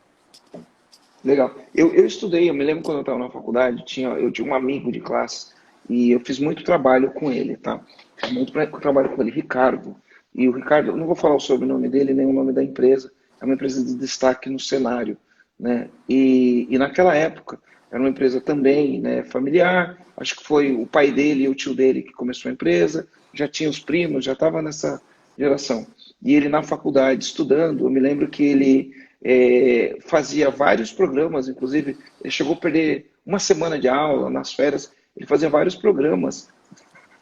Legal. Eu estudei, eu me lembro quando eu estava na faculdade, eu tinha um amigo de classe e eu fiz muito trabalho com ele, tá? Fiz muito trabalho com ele, Ricardo. E o Ricardo, eu não vou falar o sobrenome dele, nem o nome da empresa, é uma empresa de destaque no cenário, né? E naquela época, era uma empresa também, né, familiar, acho que foi o pai dele e o tio dele que começou a empresa, já tinha os primos, já estava nessa geração. E ele na faculdade, estudando, eu me lembro que ele fazia vários programas, inclusive ele chegou a perder uma semana de aula nas férias, ele fazia vários programas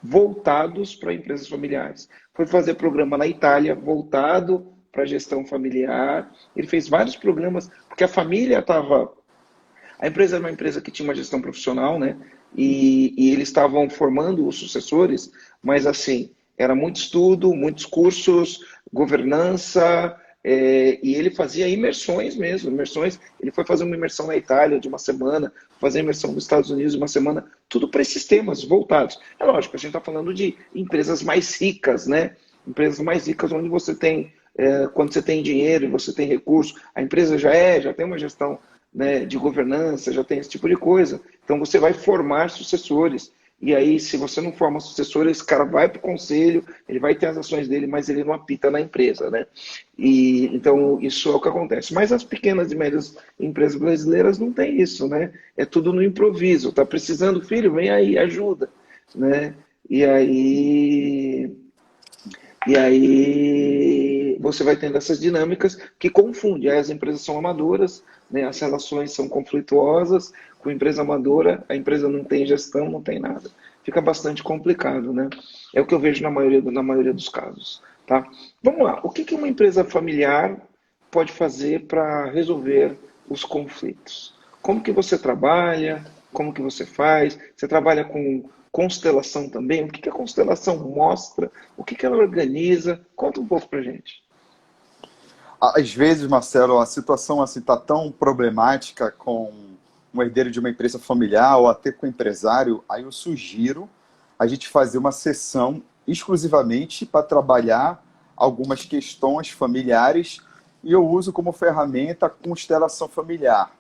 voltados para empresas familiares. Foi fazer programa na Itália, voltado para a gestão familiar, ele fez vários programas, porque a família estava... A empresa era uma empresa que tinha uma gestão profissional, né? E eles estavam formando os sucessores, mas assim, era muito estudo, muitos cursos, governança, e ele fazia imersões mesmo, imersões. Ele foi fazer uma imersão na Itália de uma semana, fazer imersão nos Estados Unidos de uma semana, tudo para esses temas voltados. É lógico, a gente está falando de empresas mais ricas, né? Empresas mais ricas onde você tem, quando você tem dinheiro e você tem recurso, a empresa já tem uma gestão, né, de governança, já tem esse tipo de coisa. Então você vai formar sucessores. E aí, se você não forma sucessor, esse cara vai para o conselho, ele vai ter as ações dele, mas ele não apita na empresa, né? E então isso é o que acontece. Mas as pequenas e médias empresas brasileiras não tem isso, né? É tudo no improviso. Tá precisando, filho? Vem aí, ajuda, né? E aí E aí você vai tendo essas dinâmicas que confundem. Aí as empresas são amadoras, né? As relações são conflituosas. Com empresa amadora, a empresa não tem gestão, não tem nada. Fica bastante complicado, né? É o que eu vejo na maioria dos casos. Tá? Vamos lá. O que uma empresa familiar pode fazer para resolver os conflitos? Como que você trabalha? Como que você faz? Você trabalha com constelação também? O que a constelação mostra? O que ela organiza? Conta um pouco pra gente. Às vezes, Marcelo, a situação assim está tão problemática com um herdeiro de uma empresa familiar ou até com o empresário, aí eu sugiro a gente fazer uma sessão exclusivamente para trabalhar algumas questões familiares e eu uso como ferramenta a constelação familiar.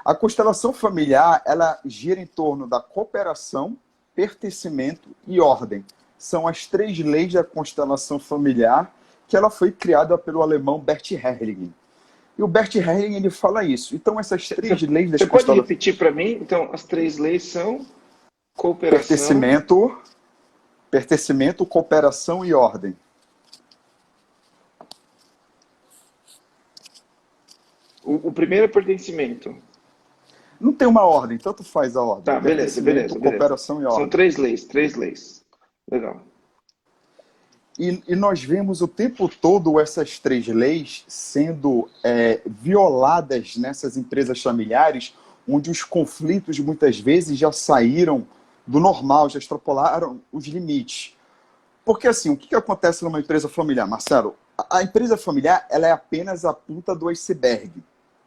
A constelação familiar, ela gira em torno da cooperação, pertencimento e ordem. São as três leis da constelação familiar que ela foi criada pelo alemão Bert Hellinger. E o Bert Hellinger, ele fala isso. Então, essas três leis das Você pode constelações... repetir para mim? Então, as três leis são cooperação. Pertencimento, cooperação e ordem. O primeiro é pertencimento. Não tem uma ordem, tanto faz a ordem. Tá, beleza, beleza, beleza. Cooperação e ordem. São três leis, três leis. Legal. E nós vemos o tempo todo essas três leis sendo violadas nessas empresas familiares, onde os conflitos muitas vezes já saíram do normal, já extrapolaram os limites. Porque assim, o que acontece numa empresa familiar, Marcelo? A empresa familiar, ela é apenas a ponta do iceberg.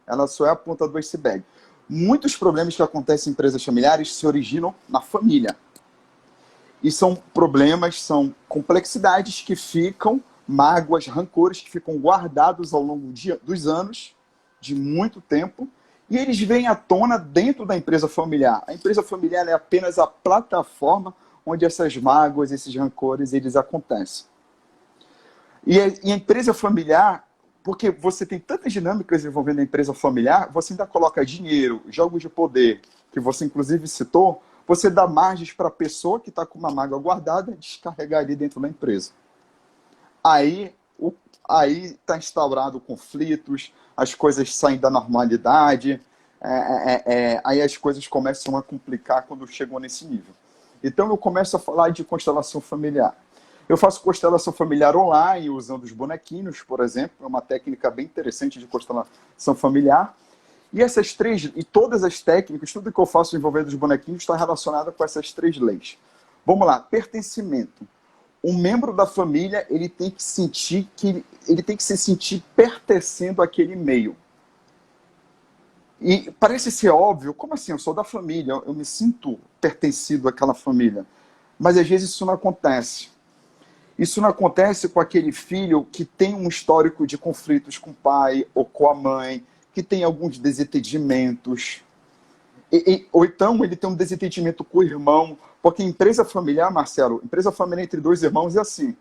Ela só é a ponta do iceberg. Muitos problemas que acontecem em empresas familiares se originam na família. E são problemas, são complexidades que ficam, mágoas, rancores que ficam guardados ao longo dos anos, de muito tempo, e eles vêm à tona dentro da empresa familiar. A empresa familiar é apenas a plataforma onde essas mágoas, esses rancores, eles acontecem. E a empresa familiar, porque você tem tantas dinâmicas envolvendo a empresa familiar, você ainda coloca dinheiro, jogos de poder, que você inclusive citou, você dá margens para a pessoa que está com uma mágoa guardada descarregar ali dentro da empresa. Aí está instaurado conflitos, as coisas saem da normalidade, aí as coisas começam a complicar quando chegam nesse nível. Então eu começo a falar de constelação familiar. Eu faço constelação familiar online, usando os bonequinhos, por exemplo, é uma técnica bem interessante de constelação familiar. E todas as técnicas, tudo que eu faço envolvendo os bonequinhos está relacionado com essas três leis. Vamos lá, pertencimento. Um membro da família, ele tem que se sentir pertencendo àquele meio. E parece ser óbvio, como assim? Eu sou da família, eu me sinto pertencido àquela família. Mas às vezes isso não acontece. Isso não acontece com aquele filho que tem um histórico de conflitos com o pai ou com a mãe, que tem alguns desentendimentos. Ou então ele tem um desentendimento com o irmão, porque empresa familiar, Marcelo, empresa familiar entre dois irmãos é assim.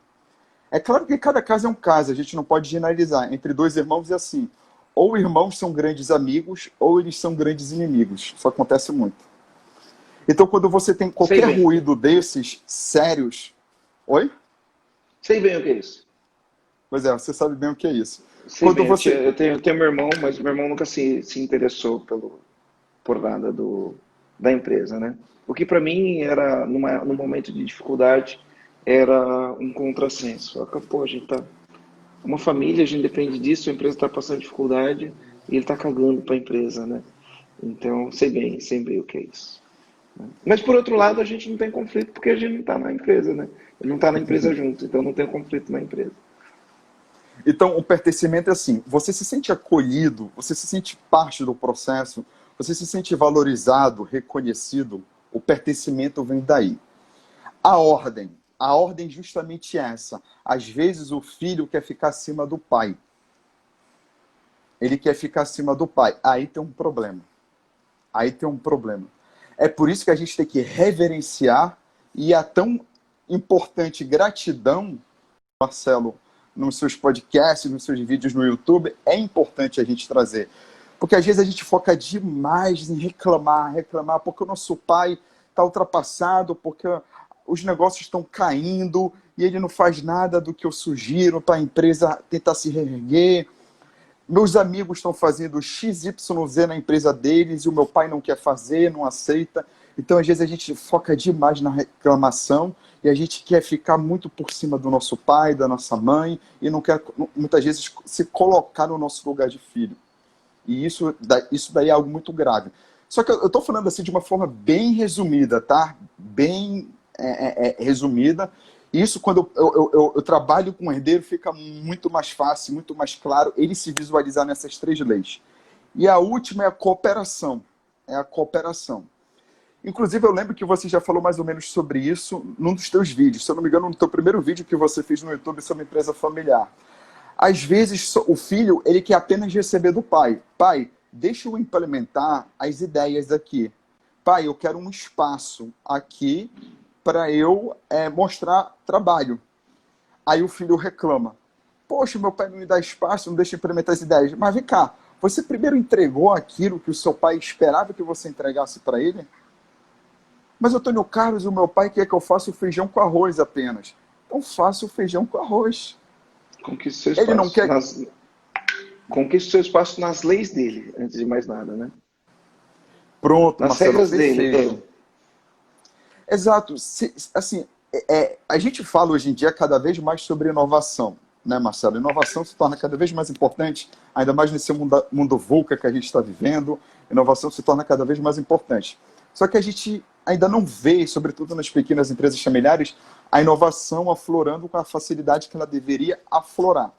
É claro que cada caso é um caso, a gente não pode generalizar. Entre dois irmãos é assim. Ou irmãos são grandes amigos, ou eles são grandes inimigos. Isso acontece muito. Então, quando você tem qualquer ruído desses sérios... Oi? Sei bem o que é isso. Pois é, você sabe bem o que é isso. Sei bem, eu tenho meu irmão, mas meu irmão nunca se interessou por nada da empresa, né? O que para mim era, num momento de dificuldade, era um contrassenso. Pô, a gente tá uma família, a gente depende disso, a empresa está passando dificuldade e ele está cagando para a empresa, né? Então, sei bem o que é isso. Mas, por outro lado, a gente não tem conflito porque a gente não está na empresa, né? Ele não está na empresa junto, então não tem conflito na empresa. Então, o pertencimento é assim, você se sente acolhido, você se sente parte do processo, você se sente valorizado, reconhecido, o pertencimento vem daí. A ordem é justamente essa. Às vezes o filho quer ficar acima do pai. Ele quer ficar acima do pai. Aí tem um problema. É por isso que a gente tem que reverenciar e a tão importante gratidão, Marcelo, nos seus podcasts, nos seus vídeos no YouTube, é importante a gente trazer. Porque às vezes a gente foca demais em reclamar, porque o nosso pai está ultrapassado, porque os negócios estão caindo e ele não faz nada do que eu sugiro para a empresa tentar se reerguer. Meus amigos estão fazendo XYZ na empresa deles e o meu pai não quer fazer, não aceita. Então, às vezes, a gente foca demais na reclamação e a gente quer ficar muito por cima do nosso pai, da nossa mãe e não quer, muitas vezes, se colocar no nosso lugar de filho. E isso daí é algo muito grave. Só que eu estou falando assim de uma forma bem resumida, tá? Bem resumida. Isso, quando eu trabalho com o herdeiro, fica muito mais fácil, muito mais claro ele se visualizar nessas 3 leis. E a última é a cooperação. É a cooperação. Inclusive, eu lembro que você já falou mais ou menos sobre isso num dos teus vídeos. Se eu não me engano, no teu primeiro vídeo que você fez no YouTube sobre empresa familiar. Às vezes, o filho, ele quer apenas receber do pai. Pai, deixa eu implementar as ideias aqui. Pai, eu quero um espaço aqui para eu mostrar trabalho. Aí o filho reclama. Poxa, meu pai não me dá espaço, não deixa eu implementar as ideias. Mas vem cá, você primeiro entregou aquilo que o seu pai esperava que você entregasse para ele? Mas, Antônio Carlos, o meu pai quer que eu faça o feijão com arroz apenas. Então faça o feijão com arroz. Conquiste seu Ele não espaço. quer... Conquiste seu espaço nas leis dele, antes de mais nada, né? Pronto, Nas Marcelo, regras perfeito. dele. Exato. Assim, a gente fala hoje em dia cada vez mais sobre inovação, né, Marcelo? Inovação se torna cada vez mais importante, ainda mais nesse mundo VUCA que a gente está vivendo. Inovação se torna cada vez mais importante. Só que a gente ainda não vê, sobretudo nas pequenas empresas familiares, a inovação aflorando com a facilidade que ela deveria aflorar.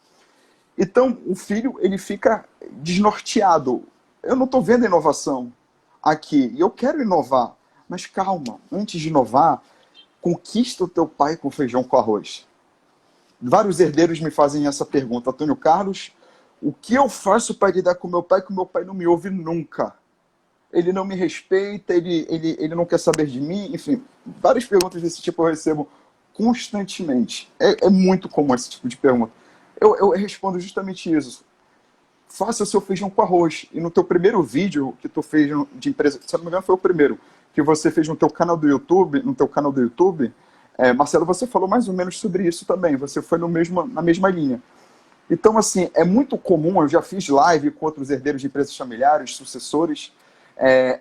Então, o filho, ele fica desnorteado. Eu não estou vendo inovação aqui, e eu quero inovar. Mas calma, antes de inovar, conquista o teu pai com feijão com arroz. Vários herdeiros me fazem essa pergunta. Antônio Carlos, o que eu faço para lidar com meu pai que o meu pai não me ouve nunca? Ele não me respeita, ele não quer saber de mim, enfim, várias perguntas desse tipo eu recebo constantemente. É muito comum esse tipo de pergunta. Eu respondo justamente isso. Faça o seu feijão com arroz. E no teu primeiro vídeo que tu fez de empresa, se não me engano foi o primeiro, que você fez no teu canal do YouTube, Marcelo, você falou mais ou menos sobre isso também. Você foi na mesma linha. Então, assim, é muito comum, eu já fiz live com outros herdeiros de empresas familiares, sucessores,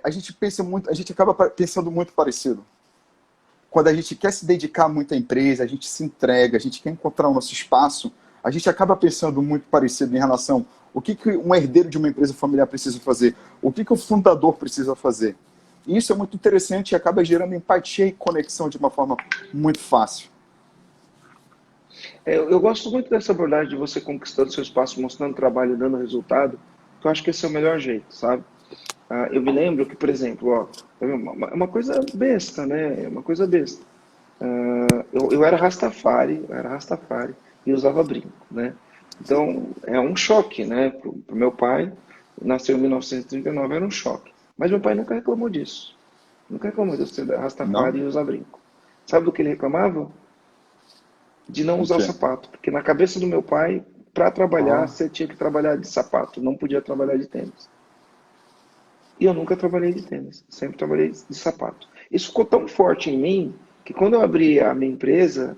a gente acaba pensando muito parecido. Quando a gente quer se dedicar muito à empresa, a gente se entrega, a gente quer encontrar o nosso espaço, a gente acaba pensando muito parecido em relação ao que um herdeiro de uma empresa familiar precisa fazer, o que o fundador precisa fazer. E isso é muito interessante e acaba gerando empatia e conexão de uma forma muito fácil. Eu gosto muito dessa abordagem de você conquistando seu espaço, mostrando trabalho, dando resultado, que eu acho que esse é o melhor jeito, sabe? Eu me lembro que, por exemplo, é uma coisa besta, né? É uma coisa besta. Eu era Rastafari e usava brinco, né? Então, é um choque, né? Pro meu pai, nasceu em 1939, era um choque. Mas meu pai nunca reclamou disso. Nunca reclamou de ser Rastafari e usar brinco. Sabe do que ele reclamava? De não usar o sapato. Porque na cabeça do meu pai, para trabalhar, você tinha que trabalhar de sapato, não podia trabalhar de tênis. E eu nunca trabalhei de tênis, sempre trabalhei de sapato. Isso ficou tão forte em mim que quando eu abri a minha empresa,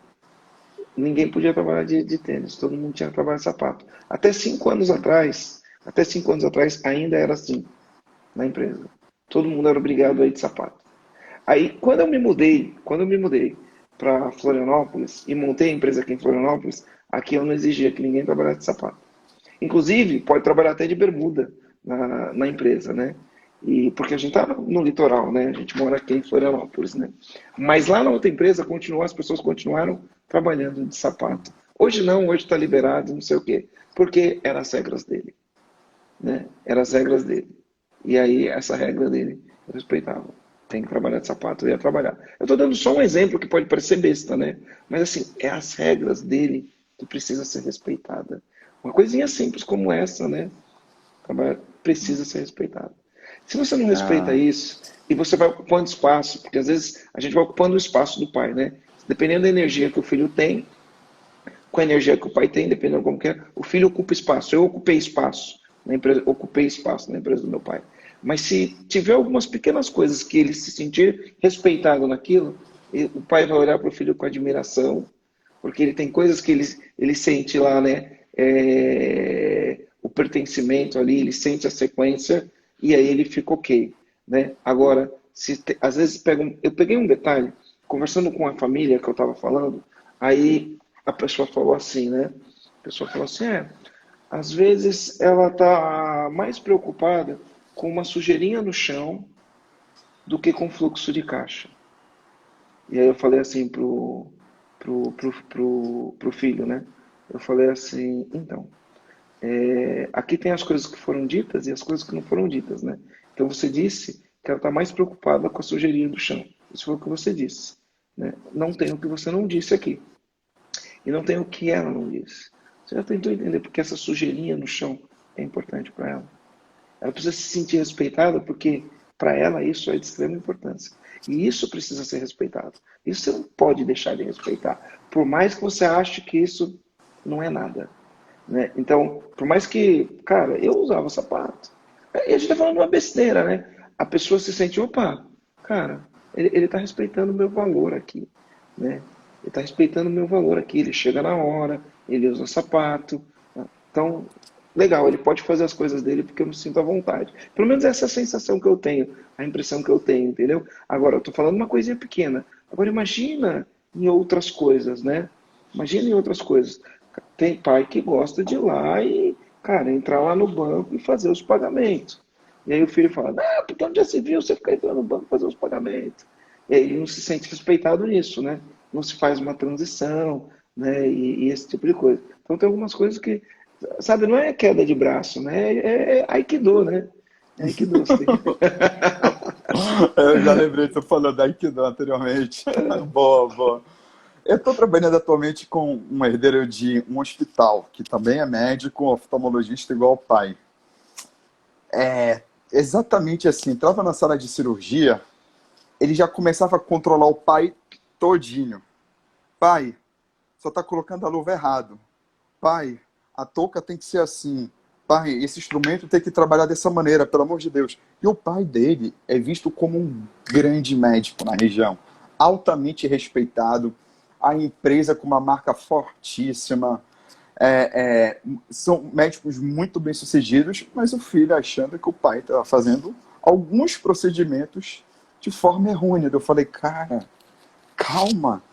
ninguém podia trabalhar de tênis, todo mundo tinha que trabalhar de sapato. Até 5 anos atrás ainda era assim na empresa. Todo mundo era obrigado a ir de sapato. Aí quando eu me mudei para Florianópolis e montei a empresa aqui em Florianópolis, aqui eu não exigia que ninguém trabalhasse de sapato. Inclusive, pode trabalhar até de bermuda na empresa, né? Porque a gente tá no litoral, né? A gente mora aqui em Florianópolis, né? Mas lá na outra empresa as pessoas continuaram trabalhando de sapato. Hoje não, hoje está liberado, não sei o quê. Porque eram as regras dele, né? Eram as regras dele. E aí, essa regra dele, eu respeitava. Tem que trabalhar de sapato, eu ia trabalhar. Eu estou dando só um exemplo que pode parecer besta, né? Mas assim, é as regras dele que precisa ser respeitada. Uma coisinha simples como essa, né? Precisa ser respeitada. Se você não respeita isso, e você vai ocupando espaço, porque às vezes a gente vai ocupando o espaço do pai, né? Dependendo da energia que o filho tem, com a energia que o pai tem, dependendo como que é, o filho ocupa espaço. Eu ocupei espaço na empresa do meu pai. Mas se tiver algumas pequenas coisas que ele se sentir respeitado naquilo, o pai vai olhar para o filho com admiração, Porque ele tem coisas que ele sente lá, né? O pertencimento ali, ele sente a sequência e aí ele fica ok, né? Agora, às vezes eu peguei um detalhe, conversando com a família que eu estava falando, aí a pessoa falou assim, né? A pessoa falou assim, às vezes ela está mais preocupada com uma sujeirinha no chão do que com fluxo de caixa. E aí eu falei assim pro filho, né? Eu falei assim, então, aqui tem as coisas que foram ditas e as coisas que não foram ditas, né? Então você disse que ela está mais preocupada com a sujeirinha do chão. Isso foi o que você disse, né? Não tem o que você não disse aqui. E não tem o que ela não disse. Você já tentou entender porque essa sujeirinha no chão é importante para ela? Ela precisa se sentir respeitada porque para ela isso é de extrema importância. E isso precisa ser respeitado. Isso você não pode deixar de respeitar. Por mais que você ache que isso não é nada. Né? Então, por mais que, cara, eu usava sapato. E a gente tá falando uma besteira, né? A pessoa se sente, opa, cara, ele tá respeitando o meu valor aqui, né? Ele tá respeitando o meu valor aqui, ele chega na hora, ele usa sapato. Então, legal, ele pode fazer as coisas dele porque eu me sinto à vontade. Pelo menos essa é a sensação que eu tenho, a impressão que eu tenho, entendeu? Agora, eu tô falando uma coisinha pequena. Agora, imagina em outras coisas, né? Imagina em outras coisas. Tem pai que gosta de ir lá e, cara, entrar lá no banco e fazer os pagamentos. E aí o filho fala, porque onde já se viu você ficar entrando no banco e fazer os pagamentos? E aí ele não se sente respeitado nisso, né? Não se faz uma transição, né? E esse tipo de coisa. Então tem algumas coisas que, sabe, não é queda de braço, né? É Aikido, né? É Aikido, sim. Eu já lembrei de você falando da Aikido anteriormente. Boa, boa. Eu estou trabalhando atualmente com um herdeiro de um hospital, que também é médico, oftalmologista igual o pai. É exatamente assim, entrava na sala de cirurgia, ele já começava a controlar o pai todinho. Pai, só está colocando a luva errado. Pai, a touca tem que ser assim. Pai, esse instrumento tem que trabalhar dessa maneira, pelo amor de Deus. E o pai dele é visto como um grande médico na região, altamente respeitado, a empresa com uma marca fortíssima, são médicos muito bem-sucedidos, mas o filho achando que o pai estava fazendo alguns procedimentos de forma errônea. Eu falei, cara, calma.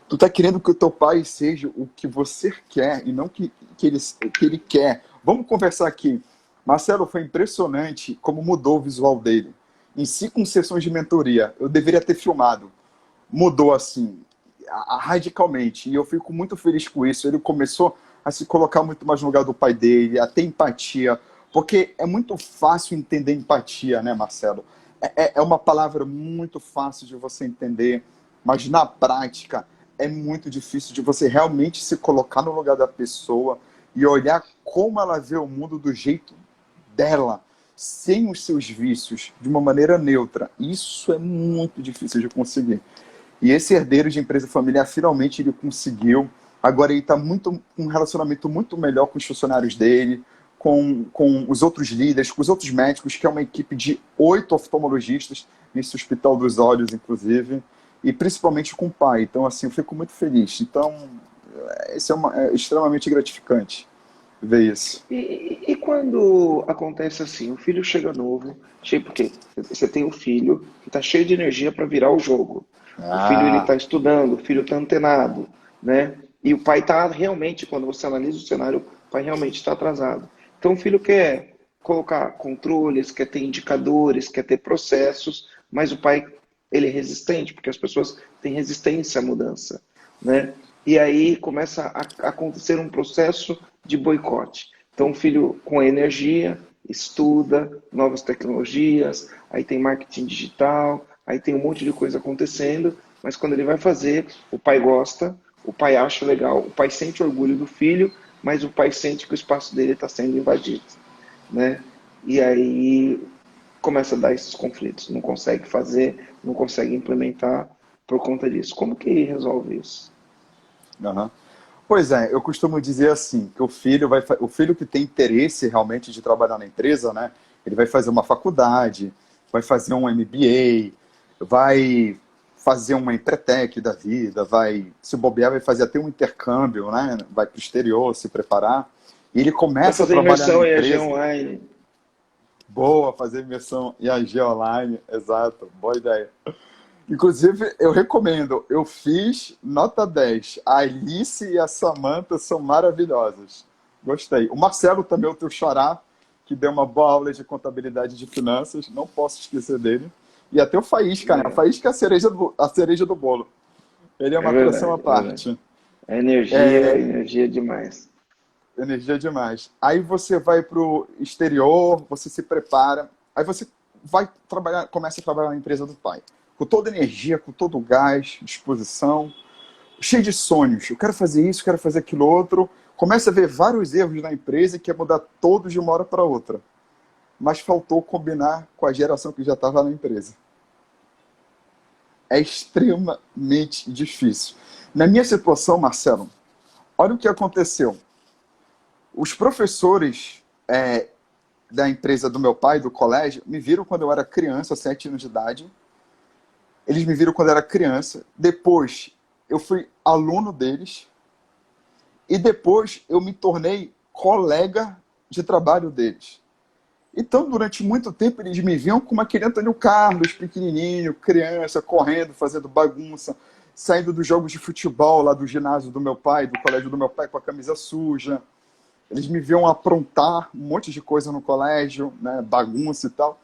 Tu tá querendo que o teu pai seja o que você quer e não que ele quer. Vamos conversar aqui. Marcelo, foi impressionante como mudou o visual dele. Em 5 sessões de mentoria, eu deveria ter filmado. Mudou assim, radicalmente. E eu fico muito feliz com isso. Ele começou a se colocar muito mais no lugar do pai dele, a ter empatia. Porque é muito fácil entender empatia, né, Marcelo? É uma palavra muito fácil de você entender, mas na prática é muito difícil de você realmente se colocar no lugar da pessoa e olhar como ela vê o mundo do jeito dela, sem os seus vícios, de uma maneira neutra. Isso é muito difícil de conseguir. E esse herdeiro de empresa familiar, finalmente ele conseguiu. Agora ele está com um relacionamento muito melhor com os funcionários dele, com os outros líderes, com os outros médicos, que é uma equipe de 8 oftalmologistas, nesse Hospital dos Olhos, inclusive, e principalmente com o pai. Então, assim, eu fico muito feliz. Então, isso é extremamente gratificante ver isso. E quando acontece assim, o filho chega novo, porque você tem um filho que está cheio de energia para virar o jogo. O filho ele está estudando, o filho está antenado, né? E o pai está realmente, quando você analisa o cenário, o pai realmente está atrasado. Então o filho quer colocar controles, quer ter indicadores, quer ter processos, mas o pai ele é resistente, porque as pessoas têm resistência à mudança, né? E aí começa a acontecer um processo de boicote. Então o filho com energia estuda novas tecnologias, aí tem marketing digital, aí tem um monte de coisa acontecendo, mas quando ele vai fazer, o pai gosta, o pai acha legal, o pai sente orgulho do filho, mas o pai sente que o espaço dele está sendo invadido, né? E aí começa a dar esses conflitos, não consegue fazer, não consegue implementar por conta disso. Como que resolve isso? Uhum. Pois é, eu costumo dizer assim, que o filho que tem interesse realmente de trabalhar na empresa, né? Ele vai fazer uma faculdade, vai fazer um MBA, vai fazer uma empretec da vida, vai, se bobear, vai fazer até um intercâmbio, né? Vai para o exterior se preparar. E ele Vai começa a fazer trabalhar na imersão em AG empresa. Online. Boa, fazer imersão em AG Online, exato, boa ideia. Inclusive, eu recomendo, eu fiz nota 10. A Alice e a Samantha são maravilhosas. Gostei. O Marcelo também, o teu xará, que deu uma boa aula de contabilidade e de finanças, não posso esquecer dele. E até o Faísca, né? A É, Faísca é a cereja do bolo. Ele é é uma atração à verdade, é verdade. parte. Energia demais. Energia demais. Aí você vai para o exterior, você se prepara, aí você vai trabalhar, começa a trabalhar na empresa do pai. Com toda energia, com todo o gás, disposição, cheio de sonhos. Eu quero fazer isso, quero fazer aquilo outro. Começa a ver vários erros na empresa e quer mudar todos de uma hora para outra. Mas faltou combinar com a geração que já estava na empresa. É extremamente difícil. Na minha situação, Marcelo, olha o que aconteceu. Os professores da empresa do meu pai, do colégio, me viram quando eu era criança, 7 anos de idade. Eles me viram quando eu era criança. Depois, eu fui aluno deles. E depois, eu me tornei colega de trabalho deles. Então, durante muito tempo, eles me viam como aquele Antônio Carlos, pequenininho, criança, correndo, fazendo bagunça, saindo dos jogos de futebol lá do ginásio do meu pai, do colégio do meu pai, com a camisa suja. Eles me viam aprontar um monte de coisa no colégio, né, bagunça e tal.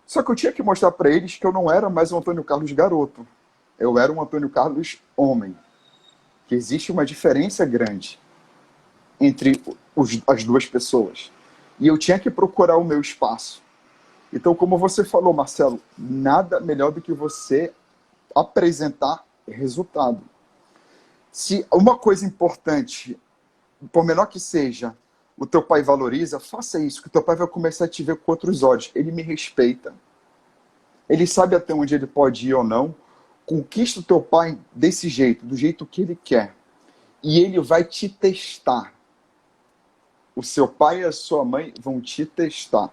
Só que eu tinha que mostrar para eles que eu não era mais um Antônio Carlos garoto. Eu era um Antônio Carlos homem. Que existe uma diferença grande entre as duas pessoas. E eu tinha que procurar o meu espaço. Então, como você falou, Marcelo, nada melhor do que você apresentar resultado. Se uma coisa importante, por menor que seja, o teu pai valoriza, faça isso, que o teu pai vai começar a te ver com outros olhos. Ele me respeita. Ele sabe até onde ele pode ir ou não. Conquista o teu pai desse jeito, do jeito que ele quer. E ele vai te testar. O seu pai e a sua mãe vão te testar.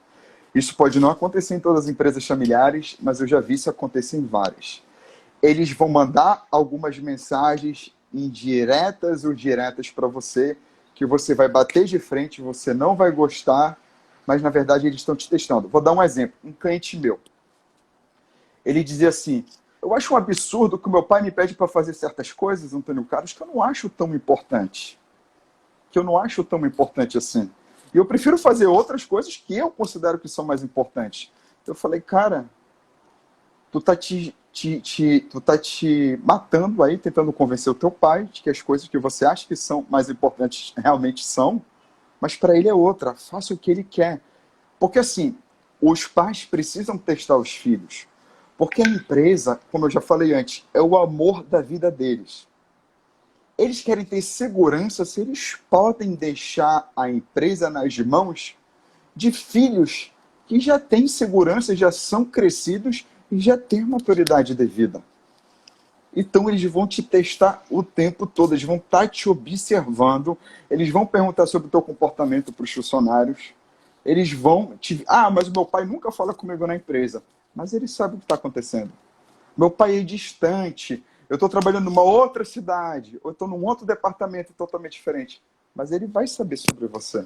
Isso pode não acontecer em todas as empresas familiares, mas eu já vi isso acontecer em várias. Eles vão mandar algumas mensagens indiretas ou diretas para você, que você vai bater de frente, você não vai gostar, mas na verdade eles estão te testando. Vou dar um exemplo. Um cliente meu, ele dizia assim: eu acho um absurdo que o meu pai me pede para fazer certas coisas, Antônio Carlos, que eu não acho tão importante. Que eu não acho tão importante assim. E eu prefiro fazer outras coisas que eu considero que são mais importantes. Eu falei, cara, tu tá te matando aí, tentando convencer o teu pai de que as coisas que você acha que são mais importantes realmente são, mas para ele é outra. Faça o que ele quer. Porque assim, os pais precisam testar os filhos. Porque a empresa, como eu já falei antes, é o amor da vida deles. Eles querem ter segurança se eles podem deixar a empresa nas mãos de filhos que já têm segurança, já são crescidos e já têm maturidade devida. Então eles vão te testar o tempo todo, eles vão estar te observando, eles vão perguntar sobre o teu comportamento para os funcionários, eles vão te... Ah, mas o meu pai nunca fala comigo na empresa. Mas ele sabe o que está acontecendo. Meu pai é distante, eu estou trabalhando numa outra cidade, ou estou num outro departamento totalmente diferente. Mas ele vai saber sobre você.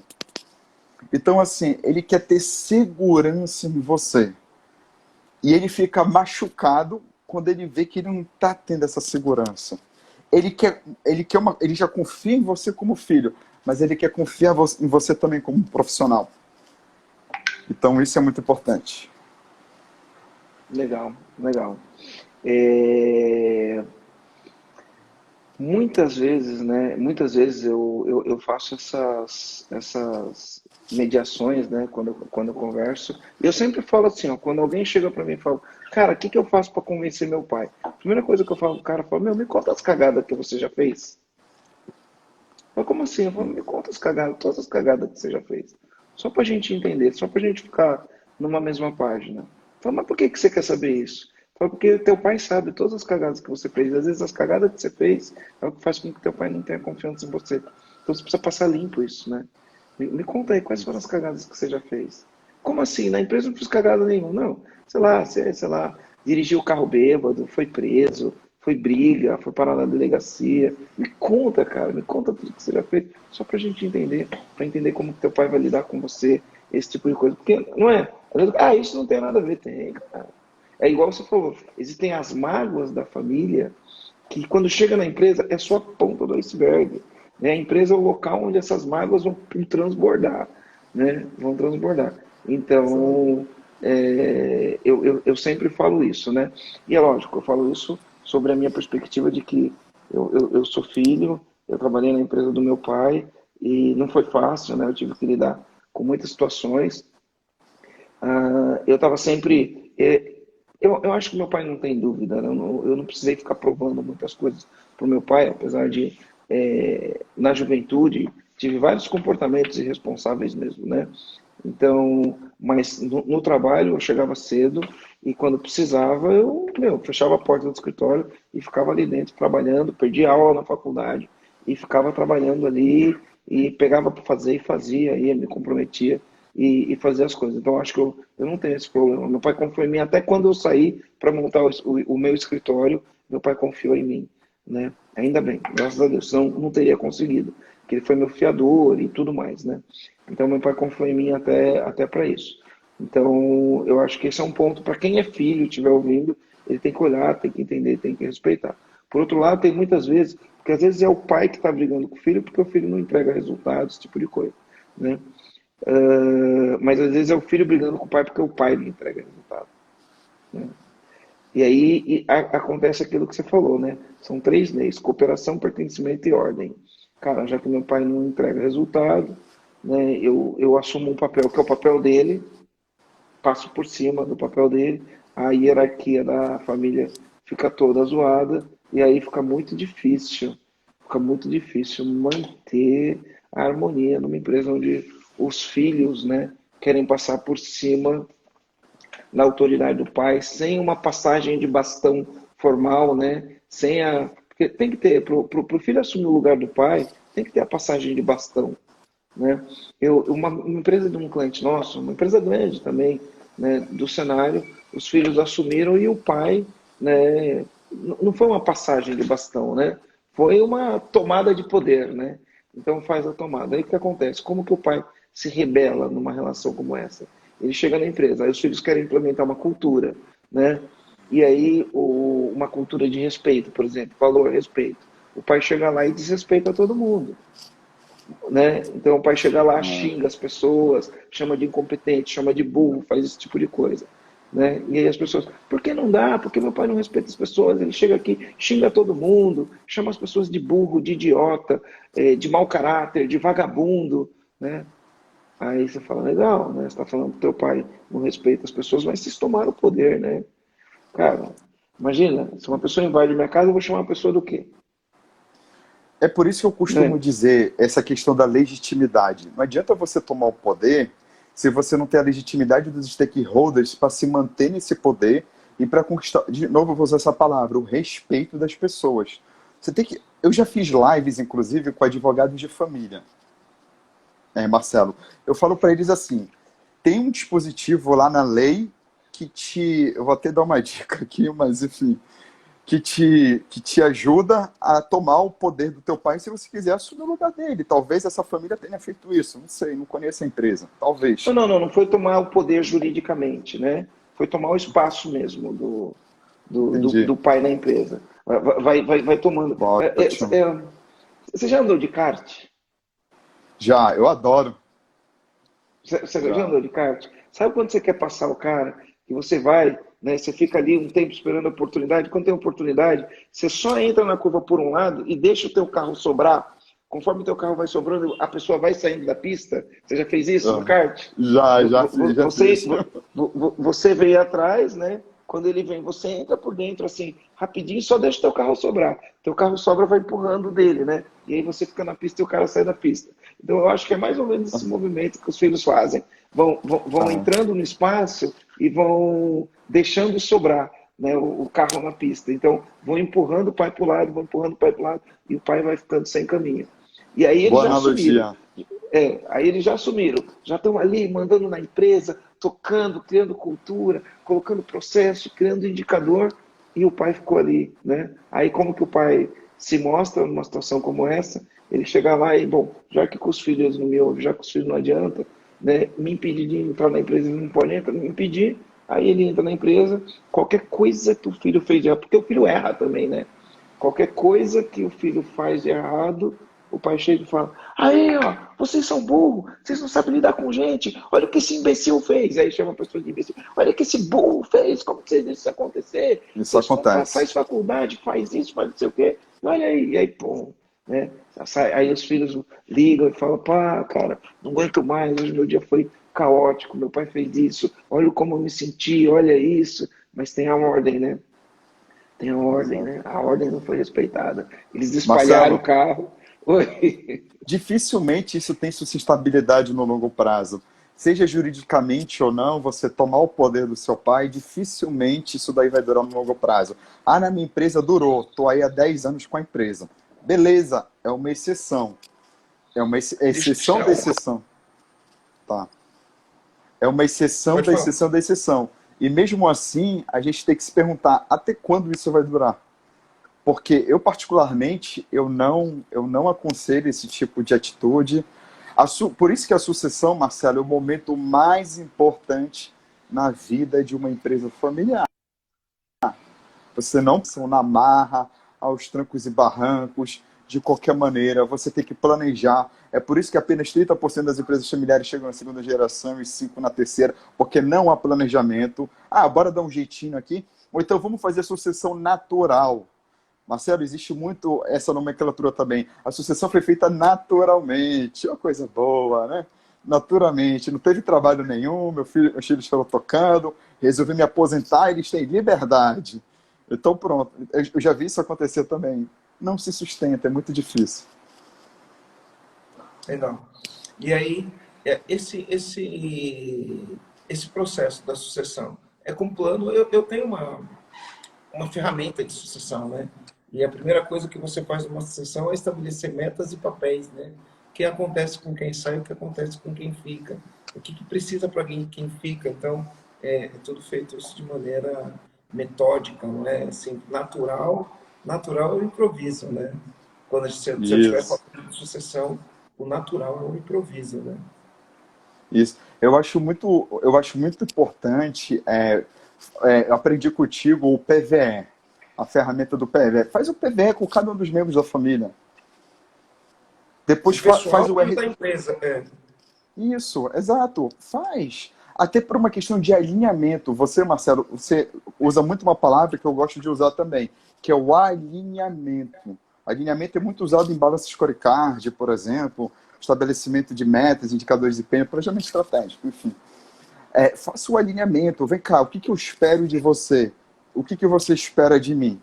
Então, assim, ele quer ter segurança em você. E ele fica machucado quando ele vê que ele não está tendo essa segurança. Ele já confia em você como filho, mas ele quer confiar em você também como profissional. Então, isso é muito importante. Legal, legal. Muitas vezes, né? Muitas vezes eu faço essas mediações, né? Quando eu converso. E eu sempre falo assim, ó, quando alguém chega para mim e fala, cara, o que eu faço para convencer meu pai? A primeira coisa que eu falo, o cara fala, meu, me conta as cagadas que você já fez. Mas como assim? Eu falo, me conta as cagadas, todas as cagadas que você já fez. Só pra gente entender, só pra gente ficar numa mesma página. Fala, mas por que você quer saber isso? Fala, porque teu pai sabe todas as cagadas que você fez. Às vezes as cagadas que você fez é o que faz com que teu pai não tenha confiança em você. Então você precisa passar limpo isso, né? Me conta aí, quais foram as cagadas que você já fez? Como assim? Na empresa não fiz cagada nenhuma. Não, sei lá, dirigiu o carro bêbado, foi preso, foi briga, foi parar na delegacia. Me conta, cara, me conta tudo que você já fez, só pra gente entender, pra entender como que teu pai vai lidar com você, esse tipo de coisa. Porque, não é? Ah, isso não tem nada a ver, tem, cara. É igual você falou, existem as mágoas da família, que quando chega na empresa é só a ponta do iceberg. Né? A empresa é o local onde essas mágoas vão transbordar. Né? Vão transbordar. Então, eu sempre falo isso. Né? E é lógico, eu falo isso sobre a minha perspectiva de que eu sou filho, eu trabalhei na empresa do meu pai e não foi fácil, né? Eu tive que lidar com muitas situações. Eu estava sempre... Eu acho que meu pai não tem dúvida, né? Eu não precisei ficar provando muitas coisas para o meu pai, apesar de, na juventude, tive vários comportamentos irresponsáveis mesmo, né? Então, mas no trabalho eu chegava cedo e quando precisava fechava a porta do escritório e ficava ali dentro trabalhando, perdia aula na faculdade e ficava trabalhando ali e pegava para fazer e fazia, ia, me comprometia e fazer as coisas. Então, acho que eu não tenho esse problema. Meu pai confiou em mim, até quando eu saí para montar o meu escritório, meu pai confiou em mim. Né? Ainda bem, graças a Deus, senão não teria conseguido, porque ele foi meu fiador e tudo mais. Né? Então, meu pai confiou em mim até para isso. Então, eu acho que esse é um ponto para quem é filho, estiver ouvindo, ele tem que olhar, tem que entender, tem que respeitar. Por outro lado, tem muitas vezes, porque às vezes é o pai que está brigando com o filho porque o filho não entrega resultados, esse tipo de coisa. Né? Mas às vezes é o filho brigando com o pai porque o pai não entrega resultado. Né? E aí acontece aquilo que você falou, né? São 3 leis: cooperação, pertencimento e ordem. Cara, já que meu pai não entrega resultado, né, eu assumo um papel que é o papel dele, passo por cima do papel dele, a hierarquia da família fica toda zoada, e aí fica muito difícil manter a harmonia numa empresa onde os filhos, né, querem passar por cima da autoridade do pai, sem uma passagem de bastão formal, né, porque tem que ter, para o filho assumir o lugar do pai, tem que ter a passagem de bastão. Né? Uma empresa de um cliente nosso, uma empresa grande também, né, do cenário, os filhos assumiram e o pai, né, não foi uma passagem de bastão, né, foi uma tomada de poder, né, então faz a tomada. Aí o que acontece? Como que o pai se rebela numa relação como essa? Ele chega na empresa, aí os filhos querem implementar uma cultura, né, e aí uma cultura de respeito, por exemplo, valor, respeito. O pai chega lá e desrespeita todo mundo. Né? Então o pai chega lá, xinga as pessoas, chama de incompetente, chama de burro, faz esse tipo de coisa. Né? E aí as pessoas, por que não dá? Porque meu pai não respeita as pessoas, ele chega aqui, xinga todo mundo, chama as pessoas de burro, de idiota, de mau caráter, de vagabundo. Né? Aí você fala, legal, né? Você está falando que teu pai não respeita as pessoas, mas vocês tomaram o poder, né? Cara, imagina, se uma pessoa invade minha casa, eu vou chamar a pessoa do quê? É por isso que eu costumo Né? dizer essa questão da legitimidade. Não adianta você tomar o poder se você não tem a legitimidade dos stakeholders para se manter nesse poder e para conquistar, de novo eu vou usar essa palavra, o respeito das pessoas. Você tem que, eu já fiz lives, inclusive, com advogados de família, Marcelo. Eu falo para eles assim, tem um dispositivo lá na lei que eu vou até dar uma dica aqui, mas enfim, que te ajuda a tomar o poder do teu pai se você quiser assumir o lugar dele. Talvez essa família tenha feito isso, não sei, não conheço a empresa, talvez. Não foi tomar o poder juridicamente, né? Foi tomar o espaço mesmo Entendi. do pai na empresa. Vai tomando. Ótimo. Você já andou de kart? Já, eu adoro. Você já Já. andou de kart? Sabe quando você quer passar o cara e você vai, né? Você fica ali um tempo esperando a oportunidade. Quando tem oportunidade, você só entra na curva por um lado e deixa o teu carro sobrar. Conforme o teu carro vai sobrando, a pessoa vai saindo da pista. Você já fez isso no Ah, kart? já fiz, já Você, fiz. você veio atrás, né? Quando ele vem, você entra por dentro assim, rapidinho, só deixa o teu carro sobrar. Teu carro sobra, vai empurrando dele, né? E aí você fica na pista e o cara sai da pista. Então eu acho que é mais ou menos esse movimento que os filhos fazem. Vão Ah, entrando no espaço e vão deixando sobrar, né, o carro na pista. Então vão empurrando o pai para o lado, vão empurrando o pai para o lado e o pai vai ficando sem caminho. E aí eles boa já assumiram. analogia. Aí eles já assumiram, já estão ali mandando na empresa, tocando, criando cultura, colocando processo, criando indicador, e o pai ficou ali, né? Aí como que o pai se mostra numa situação como essa? Ele chega lá e, bom, já que com os filhos não me ouvem, já que os filhos não adianta, né, me impedir de entrar na empresa, ele não pode entrar, me impedir, aí ele entra na empresa, qualquer coisa que o filho fez de errado, porque o filho erra também, né? Qualquer coisa que o filho faz de errado, o pai chega e fala: aí, ó, vocês são burros, vocês não sabem lidar com gente, olha o que esse imbecil fez. Aí chama a pessoa de imbecil: olha o que esse burro fez, como que você deixa isso acontecer? Isso acontece. Faz faculdade, faz isso, faz não sei o quê, olha aí, e aí, pô, né? Aí os filhos ligam e falam: pá, cara, não aguento mais, hoje meu dia foi caótico, meu pai fez isso, olha como eu me senti, olha isso, mas tem a ordem, né? Tem a ordem, Exato. né? A ordem não foi respeitada. Eles espalharam o Marcelo, carro. Oi. dificilmente isso tem sustentabilidade no longo prazo. Seja juridicamente ou não, você tomar o poder do seu pai, dificilmente isso daí vai durar no longo prazo. Ah, na minha empresa durou, estou aí há 10 anos com a empresa. Beleza, é uma exceção. É uma Deixa eu exceção tirar da uma. exceção. Tá. É uma exceção Pode da falar. exceção da exceção. E mesmo assim, a gente tem que se perguntar até quando isso vai durar. Porque eu, particularmente, eu não aconselho esse tipo de atitude. Por isso que a sucessão, Marcelo, é o momento mais importante na vida de uma empresa familiar. Você não precisa na marra, aos trancos e barrancos, de qualquer maneira. Você tem que planejar. É por isso que apenas 30% das empresas familiares chegam na segunda geração e 5% na terceira, porque não há planejamento. Ah, bora dar um jeitinho aqui. Ou então vamos fazer a sucessão natural. Marcelo, existe muito essa nomenclatura também. A sucessão foi feita naturalmente. Uma coisa boa, né? Naturalmente. Não teve trabalho nenhum, meus filhos foram tocando, resolvi me aposentar, eles têm liberdade. Então, pronto. Eu já vi isso acontecer também. Não se sustenta, é muito difícil. Legal. E aí, esse processo da sucessão é com plano. Eu tenho uma ferramenta de sucessão, né? E a primeira coisa que você faz numa sucessão é estabelecer metas e papéis, né? O que acontece com quem sai, o que acontece com quem fica, o que precisa para quem fica. Então, é tudo feito isso de maneira metódica, não é assim, natural é o improviso, né? Quando se eu estiver Isso, falando de sucessão, o natural é o improviso, né? isso. Eu acho muito importante. Eu aprendi contigo o PVE, a ferramenta do PVE. Faz o PVE com cada um dos membros da família. Depois O faz pessoal o e o R. da empresa, Isso, exato. Faz. Até por uma questão de alinhamento. Você, Marcelo, você usa muito uma palavra que eu gosto de usar também, que é o alinhamento. Alinhamento é muito usado em balance scorecard, por exemplo, estabelecimento de metas, indicadores de desempenho, planejamento estratégico, enfim. Faça o alinhamento. Vem cá, o que eu espero de você? O que você espera de mim?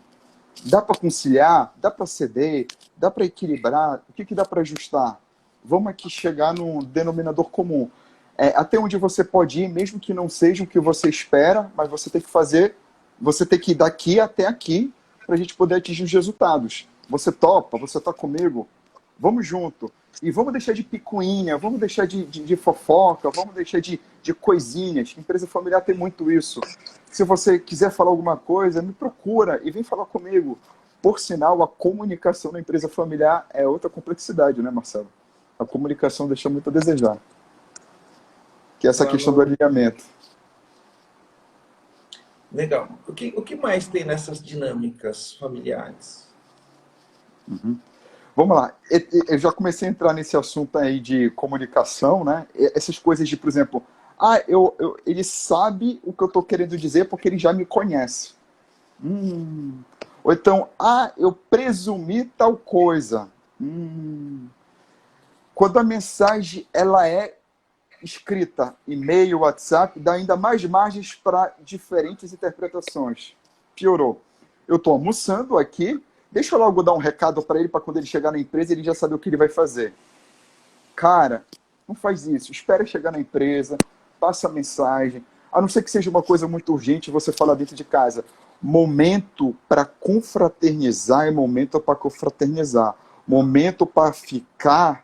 Dá para conciliar? Dá para ceder? Dá para equilibrar? O que dá para ajustar? Vamos aqui chegar num denominador comum. Até onde você pode ir, mesmo que não seja o que você espera, mas você tem que fazer, você tem que ir daqui até aqui para a gente poder atingir os resultados. Você topa? Você está comigo? Vamos junto. E vamos deixar de picuinha, vamos deixar de fofoca, vamos deixar de coisinhas. Empresa familiar tem muito isso. Se você quiser falar alguma coisa, me procura e vem falar comigo. Por sinal, a comunicação na empresa familiar é outra complexidade, né, Marcelo? A comunicação deixa muito a desejar. Que é essa questão do falando. alinhamento. Legal. O que mais tem nessas dinâmicas familiares? Vamos lá. Eu já comecei a entrar nesse assunto aí de comunicação, né? Essas coisas de, por exemplo, ele sabe o que eu estou querendo dizer porque ele já me conhece. Ou então, eu presumi tal coisa. Quando a mensagem ela é escrita, e-mail, WhatsApp, dá ainda mais margens para diferentes interpretações. Piorou. Eu estou almoçando aqui, deixa eu logo dar um recado para ele, para quando ele chegar na empresa, ele já sabe o que ele vai fazer. Cara, não faz isso. Espera chegar na empresa, passa a mensagem. A não ser que seja uma coisa muito urgente, você fala dentro de casa. Momento para confraternizar é momento para confraternizar. Momento para ficar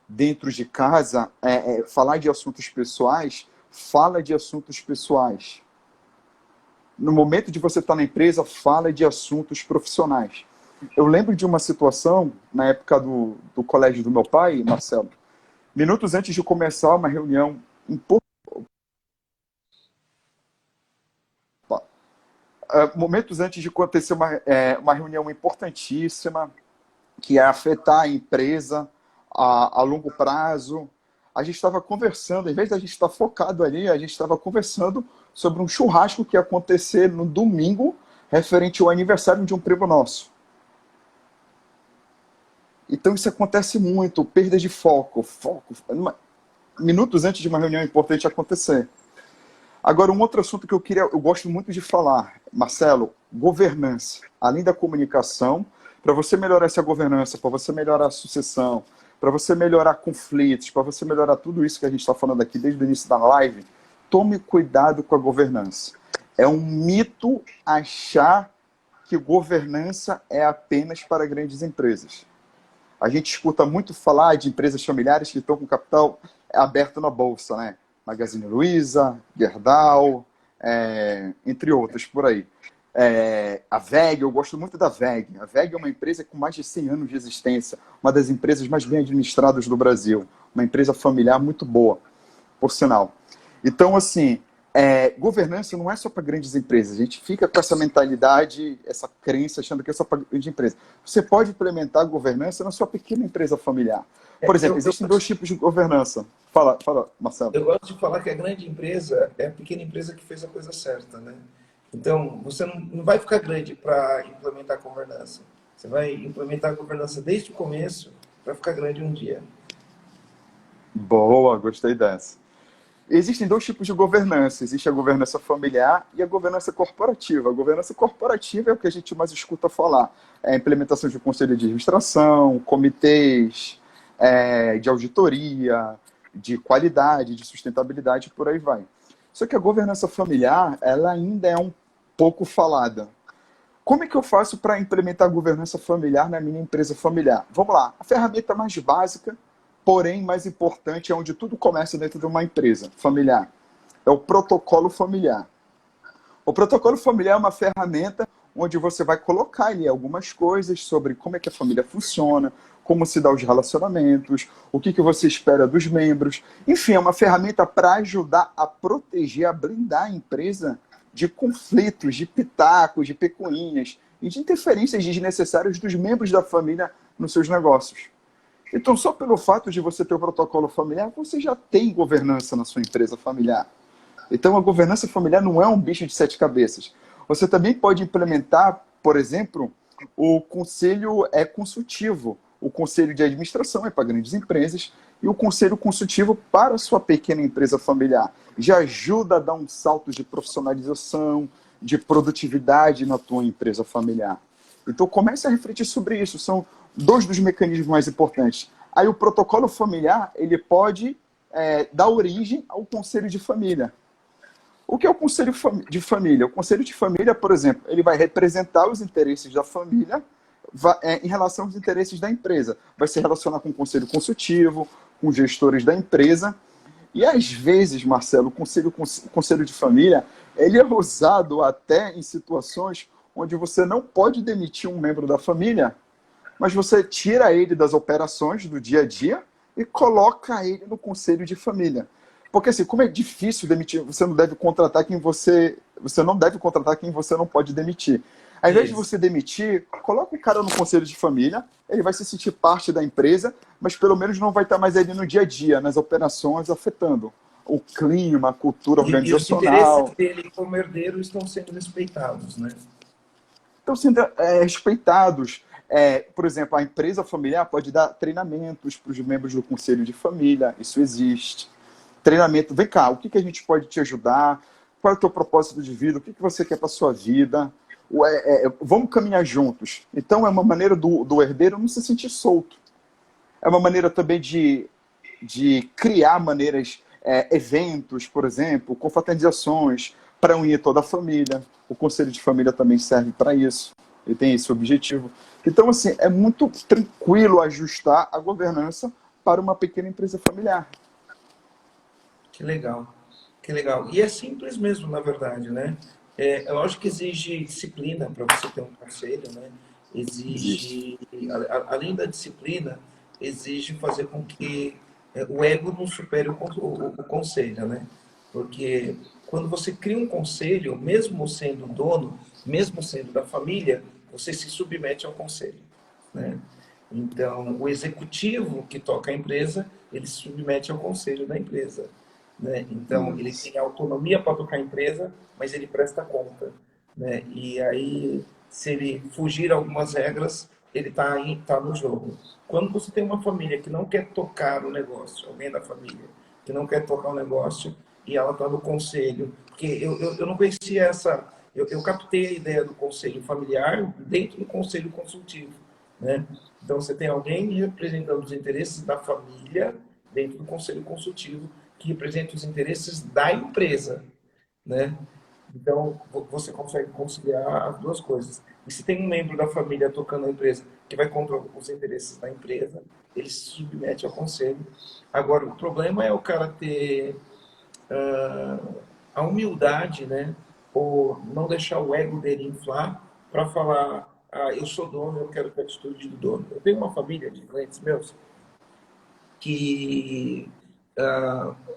dentro de casa, falar de assuntos pessoais, fala de assuntos pessoais. No momento de você estar na empresa, fala de assuntos profissionais. Eu lembro de uma situação, na época do colégio do meu pai, Marcelo, minutos antes de começar uma reunião momentos antes de acontecer uma reunião importantíssima, que ia afetar a empresa a longo prazo, a gente estava conversando, em vez da gente estar focado ali, a gente estava conversando sobre um churrasco que ia acontecer no domingo, referente ao aniversário de um primo nosso. Então isso acontece muito, perda de foco, minutos antes de uma reunião importante acontecer. Agora, um outro assunto que eu gosto muito de falar, Marcelo, governança. Além da comunicação, para você melhorar essa governança, para você melhorar a sucessão, para você melhorar conflitos, para você melhorar tudo isso que a gente está falando aqui desde o início da live, tome cuidado com a governança. É um mito achar que governança é apenas para grandes empresas. A gente escuta muito falar de empresas familiares que estão com capital aberto na bolsa, né? Magazine Luiza, Gerdau, entre outras por aí. A WEG, eu gosto muito da WEG. A WEG é uma empresa com mais de 100 anos de existência, uma das empresas mais bem administradas do Brasil, uma empresa familiar muito boa, por sinal. Então, assim, governança não é só para grandes empresas. A gente fica com essa mentalidade, essa crença, achando que é só para grande empresa. Você pode implementar governança na sua pequena empresa familiar. Por exemplo, existem dois tipos de governança. Fala, Marcelo. Eu gosto de falar que a grande empresa é a pequena empresa que fez a coisa certa, né? Então, você não vai ficar grande para implementar a governança. Você vai implementar a governança desde o começo para ficar grande um dia. Boa, gostei dessa. Existem dois tipos de governança. Existe a governança familiar e a governança corporativa. A governança corporativa é o que a gente mais escuta falar. É a implementação de conselho de administração, comitês, de auditoria, de qualidade, de sustentabilidade, por aí vai. Só que a governança familiar, ela ainda é um pouco falada. Como é que eu faço para implementar a governança familiar na minha empresa familiar? Vamos lá. A ferramenta mais básica, porém mais importante, é onde tudo começa dentro de uma empresa familiar. É o protocolo familiar. O protocolo familiar é uma ferramenta onde você vai colocar ali algumas coisas sobre como é que a família funciona, como se dá os relacionamentos, o que você espera dos membros. Enfim, é uma ferramenta para ajudar a proteger, a blindar a empresa de conflitos, de pitacos, de picuinhas e de interferências desnecessárias dos membros da família nos seus negócios. Então, só pelo fato de você ter o protocolo familiar, você já tem governança na sua empresa familiar. Então, a governança familiar não é um bicho de 7 cabeças. Você também pode implementar, por exemplo, o conselho consultivo. O conselho de administração é para grandes empresas e o conselho consultivo para a sua pequena empresa familiar. Já ajuda a dar um salto de profissionalização, de produtividade na tua empresa familiar. Então, comece a refletir sobre isso. São dois dos mecanismos mais importantes. Aí, o protocolo familiar, ele pode dar origem ao conselho de família. O que é o conselho de família? O conselho de família, por exemplo, ele vai representar os interesses da família em relação aos interesses da empresa. Vai se relacionar com o conselho consultivo, com gestores da empresa. E, às vezes, Marcelo, o conselho de família, ele é usado até em situações onde você não pode demitir um membro da família, mas você tira ele das operações do dia a dia e coloca ele no conselho de família. Porque, assim, como é difícil demitir, você não deve contratar quem você não pode demitir. Ao invés de você demitir, coloca o cara no conselho de família, ele vai se sentir parte da empresa, mas pelo menos não vai estar mais ali no dia a dia, nas operações, afetando o clima, a cultura organizacional. E os interesses dele como herdeiro estão sendo respeitados, né? Estão sendo respeitados. Por exemplo, a empresa familiar pode dar treinamentos para os membros do conselho de família, isso existe. Treinamento, vem cá, o que a gente pode te ajudar? Qual é o teu propósito de vida? O que você quer para a sua vida? Vamos caminhar juntos. Então, é uma maneira do herdeiro não se sentir solto. É uma maneira também de criar maneiras, eventos, por exemplo, confraternizações, para unir toda a família. O conselho de família também serve para isso. Ele tem esse objetivo. Então, assim, é muito tranquilo ajustar a governança para uma pequena empresa familiar. Que legal, que legal. E é simples mesmo, na verdade, né? É lógico que exige disciplina para você ter um conselho, né? Existe. Exige, além da disciplina, exige fazer com que o ego não supere o conselho, né? Porque quando você cria um conselho, mesmo sendo dono, mesmo sendo da família, você se submete ao conselho, né? Então, o executivo que toca a empresa, ele se submete ao conselho da empresa, né? Então, ele Isso. tem autonomia para tocar a empresa, mas ele presta conta, né? E aí, se ele fugir algumas regras, ele tá no jogo. Quando você tem uma família que não quer tocar o negócio, alguém da família que não quer tocar o negócio e ela está no conselho, porque eu não conhecia essa, eu captei a ideia do conselho familiar dentro do conselho consultivo, né? Então, você tem alguém representando os interesses da família dentro do conselho consultivo que representa os interesses da empresa, né? Então, você consegue conciliar as duas coisas. E se tem um membro da família tocando a empresa que vai contra os interesses da empresa, ele se submete ao conselho. Agora, o problema é o cara ter a humildade, né? Ou não deixar o ego dele inflar para falar, eu sou dono, eu quero ter a atitude do dono. Eu tenho uma família de clientes meus que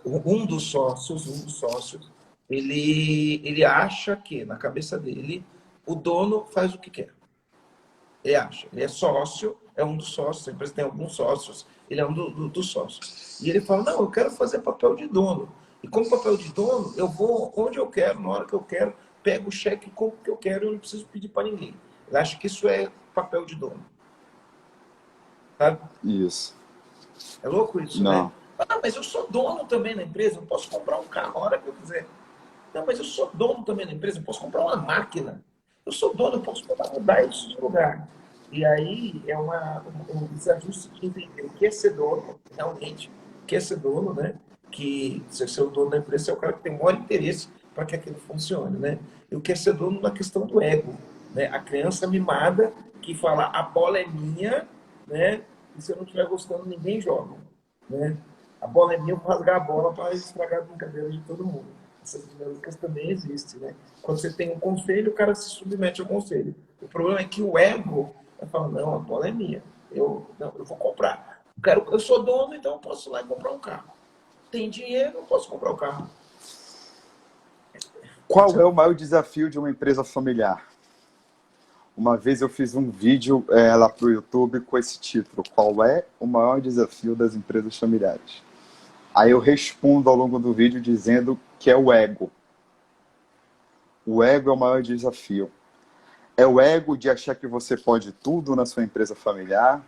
um dos sócios, ele acha que, na cabeça dele, o dono faz o que quer. Ele acha. Ele é sócio, é um dos sócios, a empresa tem alguns sócios, ele é um dos sócios. E ele fala, não, eu quero fazer papel de dono. E como papel de dono, eu vou onde eu quero, na hora que eu quero, pego o cheque e compro o que eu quero, eu não preciso pedir para ninguém. Ele acha que isso é papel de dono. Sabe? Isso. É louco isso, né? Não. Ah, mas eu sou dono também na empresa, eu posso comprar um carro a hora que eu quiser. Não, mas eu sou dono também da empresa, eu posso comprar uma máquina. Eu sou dono, eu posso mudar isso de lugar. E aí é um desajuste de entender o que é ser dono, realmente, o que é ser dono, né? Que se ser o dono da empresa, você é o cara que tem o maior interesse para que aquilo funcione, né? E o que é ser dono na questão do ego, né? A criança mimada que fala, a bola é minha, né? E se eu não estiver gostando, ninguém joga, né? A bola é minha, eu vou rasgar a bola para estragar a brincadeira de todo mundo. Essas dinâmicas também existem, né? Quando você tem um conselho, o cara se submete ao conselho. O problema é que o ego vai falar, não, a bola é minha. Eu vou comprar. Eu sou dono, então eu posso ir lá e comprar um carro. Tem dinheiro, eu posso comprar o carro. Qual é o maior desafio de uma empresa familiar? Uma vez eu fiz um vídeo lá para o YouTube com esse título: Qual é o maior desafio das empresas familiares? Aí eu respondo ao longo do vídeo dizendo que é o ego. O ego é o maior desafio. É o ego de achar que você pode tudo na sua empresa familiar.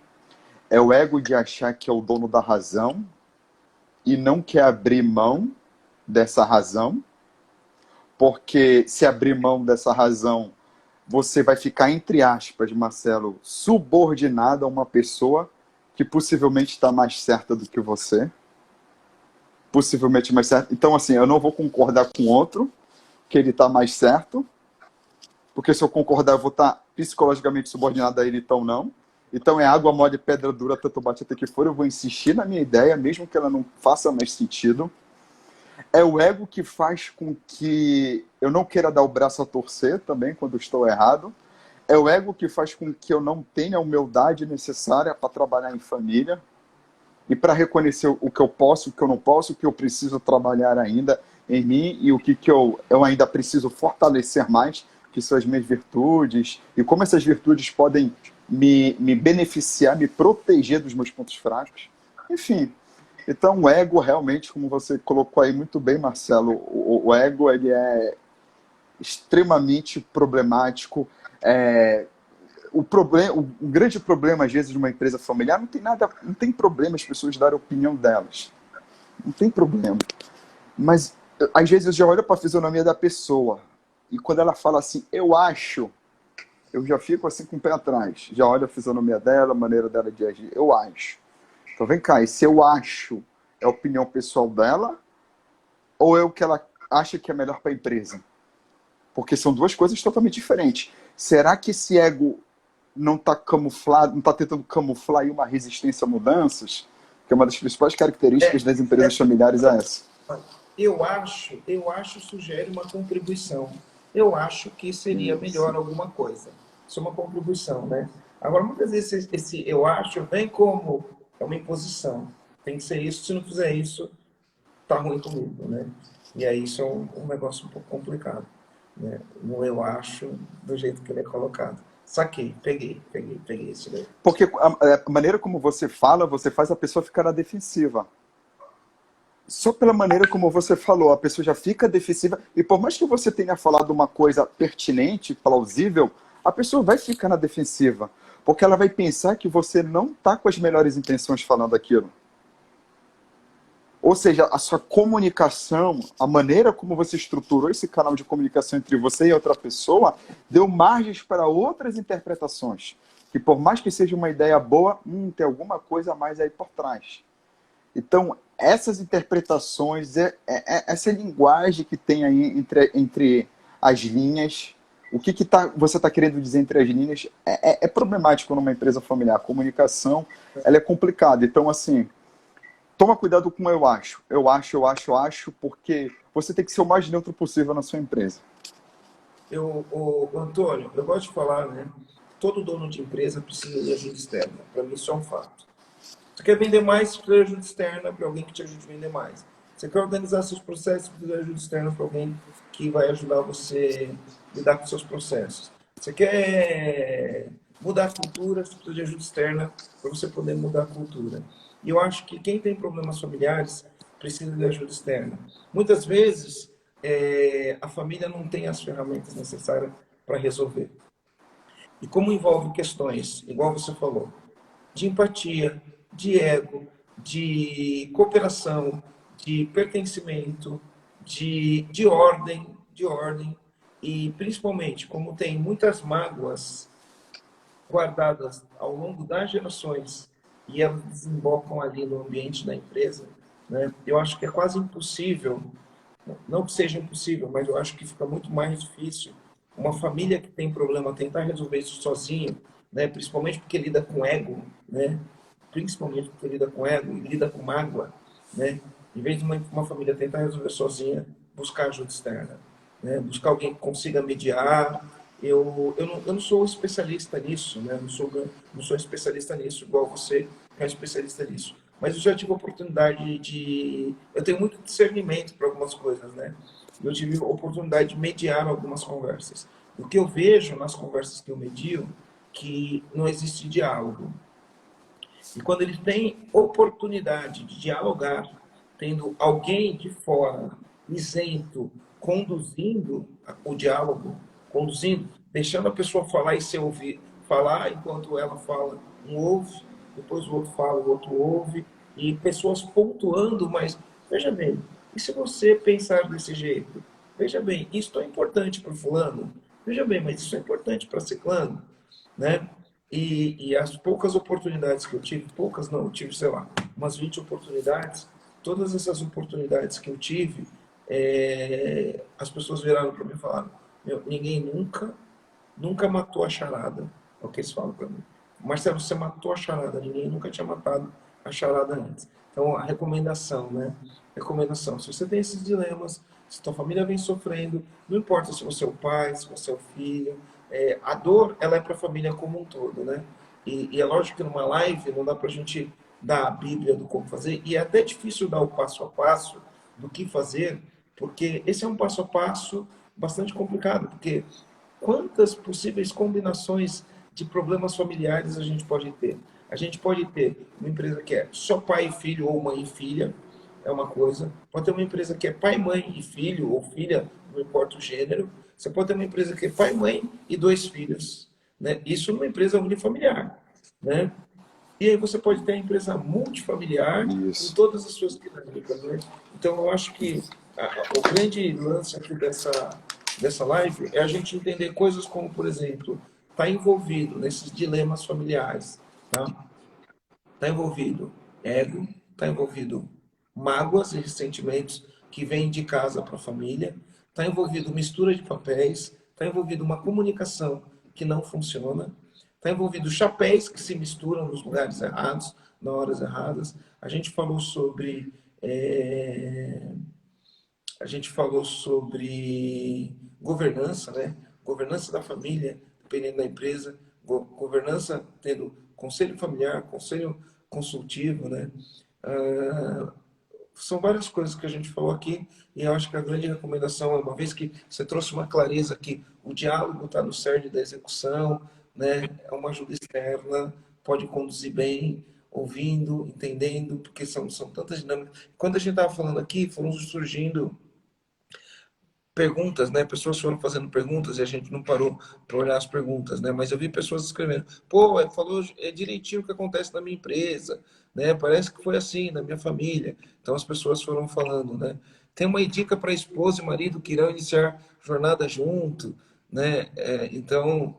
É o ego de achar que é o dono da razão e não quer abrir mão dessa razão. Porque se abrir mão dessa razão, você vai ficar, entre aspas, Marcelo, subordinado a uma pessoa que possivelmente está mais certa do que você. Possivelmente mais certa. Então, assim, eu não vou concordar com outro que ele está mais certo, porque se eu concordar, eu vou estar psicologicamente subordinado a ele, então não. Então é água mole, pedra dura, tanto bate até que for. Eu vou insistir na minha ideia, mesmo que ela não faça mais sentido. É o ego que faz com que eu não queira dar o braço a torcer também quando eu estou errado. É o ego que faz com que eu não tenha a humildade necessária para trabalhar em família e para reconhecer o que eu posso, o que eu não posso, o que eu preciso trabalhar ainda em mim e o que eu ainda preciso fortalecer mais, que são as minhas virtudes, e como essas virtudes podem me beneficiar, me proteger dos meus pontos fracos. Enfim, então o ego realmente, como você colocou aí muito bem, Marcelo, o ego ele é extremamente problemático. O grande problema, às vezes, de uma empresa familiar não tem problema as pessoas darem a opinião delas. Não tem problema. Mas, às vezes, eu já olho para a fisionomia da pessoa. E quando ela fala assim, eu acho, eu já fico assim com o pé atrás. Já olho a fisionomia dela, a maneira dela de agir. Eu acho. Então, vem cá. E se eu acho, é a opinião pessoal dela? Ou é o que ela acha que é melhor para a empresa? Porque são duas coisas totalmente diferentes. Será que esse ego não está camuflado, não está tentando camuflar aí uma resistência a mudanças? Porque uma das principais características das empresas familiares é essa. Eu acho sugere uma contribuição. Eu acho que seria melhor Isso. alguma coisa. Isso é uma contribuição, né? Agora, muitas vezes esse eu acho vem como é uma imposição. Tem que ser isso, se não fizer isso, tá ruim comigo, né? E aí isso é um negócio um pouco complicado, né? No eu acho, do jeito que ele é colocado. Saquei, peguei isso daí. Porque a maneira como você fala, você faz a pessoa ficar na defensiva. Só pela maneira como você falou, a pessoa já fica defensiva. E por mais que você tenha falado uma coisa pertinente, plausível, a pessoa vai ficar na defensiva. Porque ela vai pensar que você não está com as melhores intenções falando aquilo. Ou seja, a sua comunicação, a maneira como você estruturou esse canal de comunicação entre você e outra pessoa, deu margens para outras interpretações. Que por mais que seja uma ideia boa, tem alguma coisa a mais aí por trás. Então, essas interpretações, essa linguagem que tem aí entre as linhas, o que você está querendo dizer entre as linhas, é problemático numa empresa familiar. A comunicação, ela é complicada. Então, assim, toma cuidado com o eu acho. Eu acho, porque você tem que ser o mais neutro possível na sua empresa. Antônio, eu gosto de falar, né? Todo dono de empresa precisa de ajuda externa. Para mim, isso é um fato. Você quer vender mais, você precisa de ajuda externa para alguém que te ajude a vender mais. Você quer organizar seus processos, você precisa de ajuda externa para alguém que vai ajudar você a lidar com seus processos. Você quer mudar a cultura, você precisa de ajuda externa para você poder mudar a cultura. E eu acho que quem tem problemas familiares precisa de ajuda externa. Muitas vezes, a família não tem as ferramentas necessárias para resolver. E como envolve questões, igual você falou, de empatia, de ego, de cooperação, de pertencimento, de ordem, e principalmente, como tem muitas mágoas guardadas ao longo das gerações e elas desembocam ali no ambiente da empresa, né? Eu acho que é quase impossível, não que seja impossível, mas eu acho que fica muito mais difícil uma família que tem problema tentar resolver isso sozinho, né? Principalmente porque lida com ego, né? Principalmente porque lida com ego e lida com mágoa, né? Em vez de uma família tentar resolver sozinha, buscar ajuda externa, né? Buscar alguém que consiga mediar. Eu não sou especialista nisso, né? Não sou especialista nisso, igual você que é especialista nisso. Mas eu já tive a oportunidade de... Eu tenho muito discernimento para algumas coisas, né? Eu tive a oportunidade de mediar algumas conversas. O que eu vejo nas conversas que eu medio, que não existe diálogo. E quando ele tem oportunidade de dialogar, tendo alguém de fora, isento, conduzindo o diálogo, conduzindo, deixando a pessoa falar e ser ouvido, falar enquanto ela fala, um ouve, depois o outro fala, o outro ouve, e pessoas pontuando, mas veja bem, e se você pensar desse jeito? Veja bem, isso é importante para o fulano? Veja bem, mas isso é importante para ciclano, né? E as poucas oportunidades que eu tive, poucas não, eu tive, sei lá, umas 20 oportunidades, todas essas oportunidades que eu tive, as pessoas viraram para mim e falaram, meu, ninguém nunca matou a charada. É o que eles falam para mim. Marcelo, você matou a charada, ninguém nunca tinha matado a charada antes. Então, a recomendação, né? Recomendação, se você tem esses dilemas, se tua família vem sofrendo, não importa se você é o pai, se você é o filho, a dor, ela é para a família como um todo, né? E é lógico que numa live não dá para a gente dar a Bíblia do como fazer, e é até difícil dar o passo a passo do que fazer, porque esse é um passo a passo bastante complicado, porque quantas possíveis combinações de problemas familiares a gente pode ter? A gente pode ter uma empresa que é só pai e filho, ou mãe e filha, é uma coisa. Pode ter uma empresa que é pai, mãe e filho, ou filha, não importa o gênero. Você pode ter uma empresa que é pai, mãe e dois filhos, né? Isso numa empresa unifamiliar, né? E aí você pode ter a empresa multifamiliar com Isso. todas as suas dinâmicas, né? Então, eu acho que o grande lance aqui dessa live é a gente entender coisas como, por exemplo, está envolvido nesses dilemas familiares, tá? Está envolvido ego, está envolvido mágoas e ressentimentos que vêm de casa para a família, está envolvido mistura de papéis, está envolvido uma comunicação que não funciona, está envolvido chapéus que se misturam nos lugares errados, na horas erradas. A gente falou sobre governança, né? Governança da família, dependendo da empresa, governança tendo conselho familiar, conselho consultivo, né? Ah, são várias coisas que a gente falou aqui e eu acho que a grande recomendação é, uma vez que você trouxe uma clareza que o diálogo está no cerne da execução, né? É uma ajuda externa, pode conduzir bem, ouvindo, entendendo, porque são tantas dinâmicas. Quando a gente estava falando aqui, foram surgindo perguntas, né? Pessoas foram fazendo perguntas e a gente não parou para olhar as perguntas, né? Mas eu vi pessoas escrevendo: pô, falou direitinho o que acontece na minha empresa, né? Parece que foi assim na minha família. Então as pessoas foram falando, né? Tem uma dica para esposa e marido que irão iniciar jornada junto, né? Então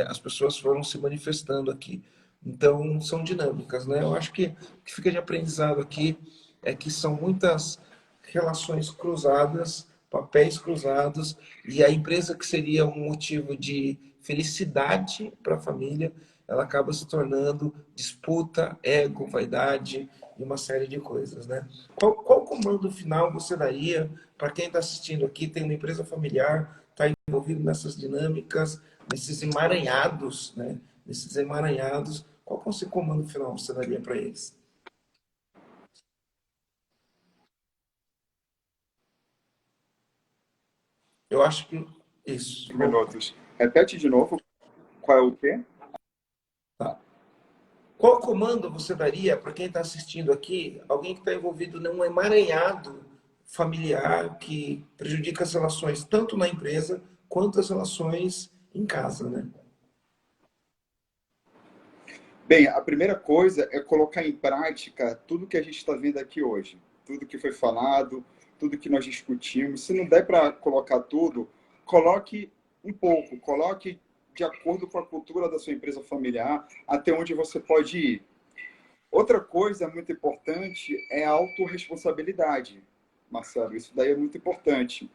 as pessoas foram se manifestando aqui. Então são dinâmicas, né? Eu acho que o que fica de aprendizado aqui é que são muitas relações cruzadas, papéis cruzados, e a empresa que seria um motivo de felicidade para a família, ela acaba se tornando disputa, ego, vaidade e uma série de coisas, né? Qual comando final você daria para quem está assistindo aqui, tem uma empresa familiar, está envolvido nessas dinâmicas, nesses emaranhados, né? Nesses emaranhados, qual que é o seu comando final que você daria para eles? Eu acho que isso. Minutos. Repete de novo, qual é o quê? Tá. Qual comando você daria para quem está assistindo aqui, alguém que está envolvido num emaranhado familiar que prejudica as relações tanto na empresa quanto as relações em casa, né? Bem, a primeira coisa é colocar em prática tudo que a gente está vendo aqui hoje. Tudo que foi falado, tudo que nós discutimos. Se não der para colocar tudo, coloque um pouco, coloque de acordo com a cultura da sua empresa familiar, até onde você pode ir. Outra coisa muito importante é a autorresponsabilidade, Marcelo. Isso daí é muito importante.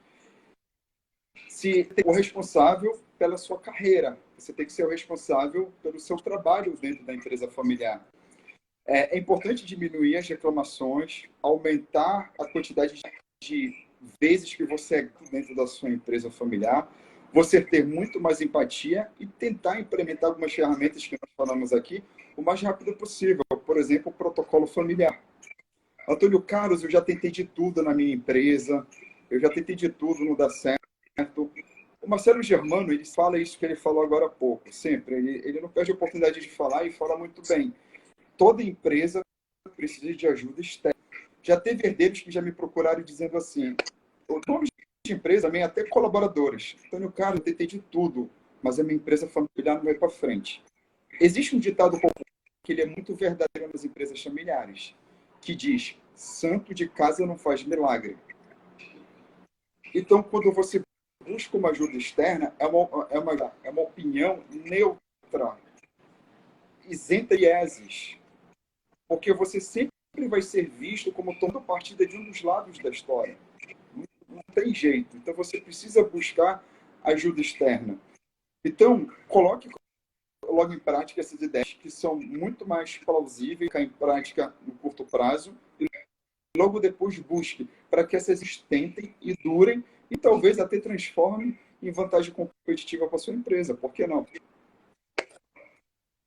Se tem o responsável pela sua carreira, você tem que ser o responsável pelo seu trabalho dentro da empresa familiar. É importante diminuir as reclamações, aumentar a quantidade de vezes que você é dentro da sua empresa familiar, você ter muito mais empatia e tentar implementar algumas ferramentas que nós falamos aqui o mais rápido possível. Por exemplo, o protocolo familiar. Antônio Carlos, eu já tentei de tudo na minha empresa, eu já tentei de tudo, não dá certo. O Marcelo Germano, ele fala isso que ele falou agora há pouco, sempre. Ele não perde a oportunidade de falar e fala muito bem. Toda empresa precisa de ajuda externa. Já teve herdeiros que já me procuraram dizendo assim, o nome de empresa também, até colaboradores. Antônio Carlos, eu tentei de tudo, mas a minha empresa familiar não vai para frente. Existe um ditado popular que ele é muito verdadeiro nas empresas familiares, que diz, santo de casa não faz milagre. Então, quando você busca uma ajuda externa, é uma opinião neutra, isenta de vieses, porque você sempre vai ser visto como tomando partida de um dos lados da história. Não tem jeito. Então, você precisa buscar ajuda externa. Então, coloque logo em prática essas ideias que são muito mais plausíveis, em prática no curto prazo, e logo depois busque para que essas estentem e durem e talvez até transformem em vantagem competitiva para a sua empresa. Por que não?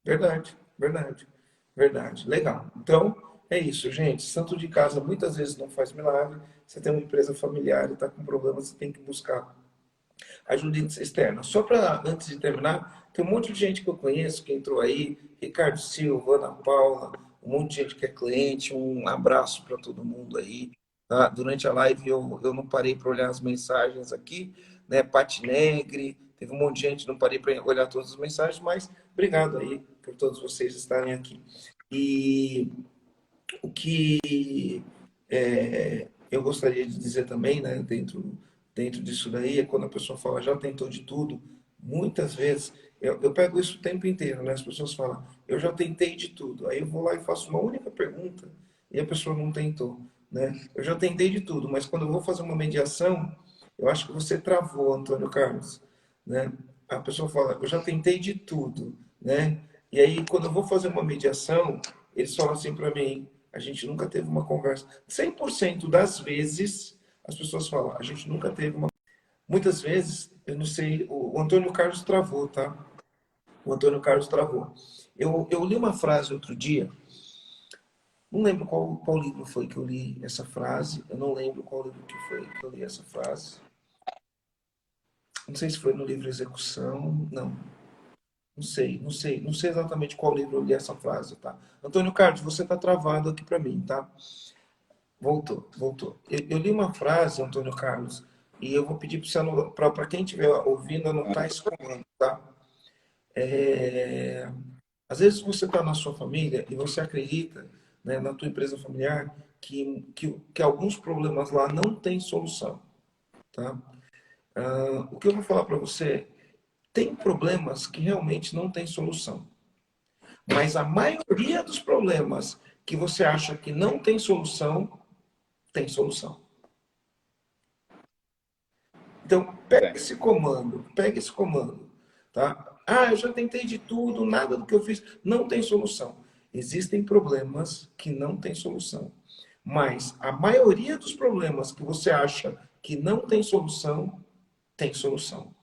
Verdade, verdade, verdade. Legal. Então, é isso, gente. Santo de casa muitas vezes não faz milagre. Você tem uma empresa familiar e está com problema, você tem que buscar ajuda externa. Só para, antes de terminar, tem um monte de gente que eu conheço que entrou aí, Ricardo Silva, Ana Paula, um monte de gente que é cliente, um abraço para todo mundo aí. Tá? Durante a live eu não parei para olhar as mensagens aqui, né? Pati Negre, teve um monte de gente, não parei para olhar todas as mensagens, mas obrigado aí por todos vocês estarem aqui. E o que eu gostaria de dizer também, né, dentro disso daí, é quando a pessoa fala, já tentou de tudo, muitas vezes, eu pego isso o tempo inteiro, né? As pessoas falam, eu já tentei de tudo. Aí eu vou lá e faço uma única pergunta e a pessoa não tentou, né? Eu já tentei de tudo, mas quando eu vou fazer uma mediação, eu acho que você travou, Antônio Carlos, né? A pessoa fala, eu já tentei de tudo, né? E aí, quando eu vou fazer uma mediação, eles falam assim para mim, a gente nunca teve uma conversa. 100% das vezes, as pessoas falam, a gente nunca teve uma... Muitas vezes, eu não sei, o Antônio Carlos travou, tá? O Antônio Carlos travou. Eu li uma frase outro dia, não lembro qual livro foi que eu li essa frase, eu não lembro qual livro que foi que eu li essa frase. Não sei se foi no livro Execução, não sei exatamente qual livro eu li essa frase, tá? Antônio Carlos, você tá travado aqui para mim, tá? Voltou. Eu li uma frase, Antônio Carlos, e eu vou pedir para quem estiver ouvindo anotar esse comando, tá? Às vezes você está na sua família e você acredita, né, na tua empresa familiar que alguns problemas lá não têm solução, tá? O que eu vou falar para você, tem problemas que realmente não têm solução. Mas a maioria dos problemas que você acha que não tem solução, tem solução. Então, pega esse comando, tá? Ah, eu já tentei de tudo, nada do que eu fiz, não tem solução. Existem problemas que não têm solução. Mas a maioria dos problemas que você acha que não tem solução, tem solução.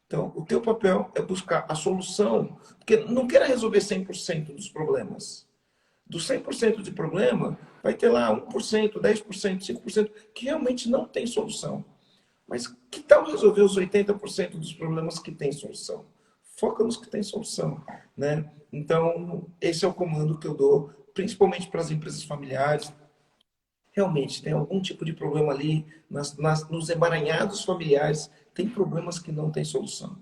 Então, o teu papel é buscar a solução, porque não queira resolver 100% dos problemas. Do 100% de problema, vai ter lá 1%, 10%, 5% que realmente não tem solução. Mas que tal resolver os 80% dos problemas que tem solução? Foca nos que tem solução, né? Então, esse é o comando que eu dou, principalmente para as empresas familiares. Realmente, tem algum tipo de problema ali, nos emaranhados familiares, tem problemas que não tem solução.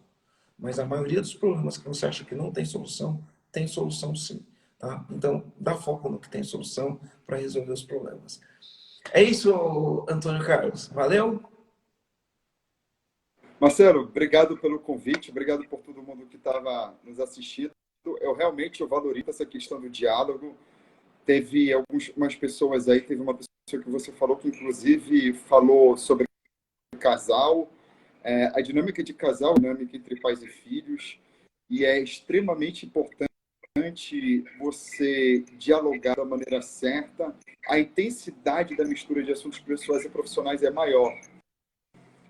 Mas a maioria dos problemas que você acha que não tem solução sim. Tá? Então, dá foco no que tem solução para resolver os problemas. É isso, Antônio Carlos. Valeu? Marcelo, obrigado pelo convite, obrigado por todo mundo que estava nos assistindo. Eu valorizo essa questão do diálogo. Teve algumas pessoas aí, teve uma pessoa que você falou que inclusive falou sobre casal, a dinâmica de casal, a dinâmica entre pais e filhos, e é extremamente importante você dialogar da maneira certa. A intensidade da mistura de assuntos pessoais e profissionais é maior.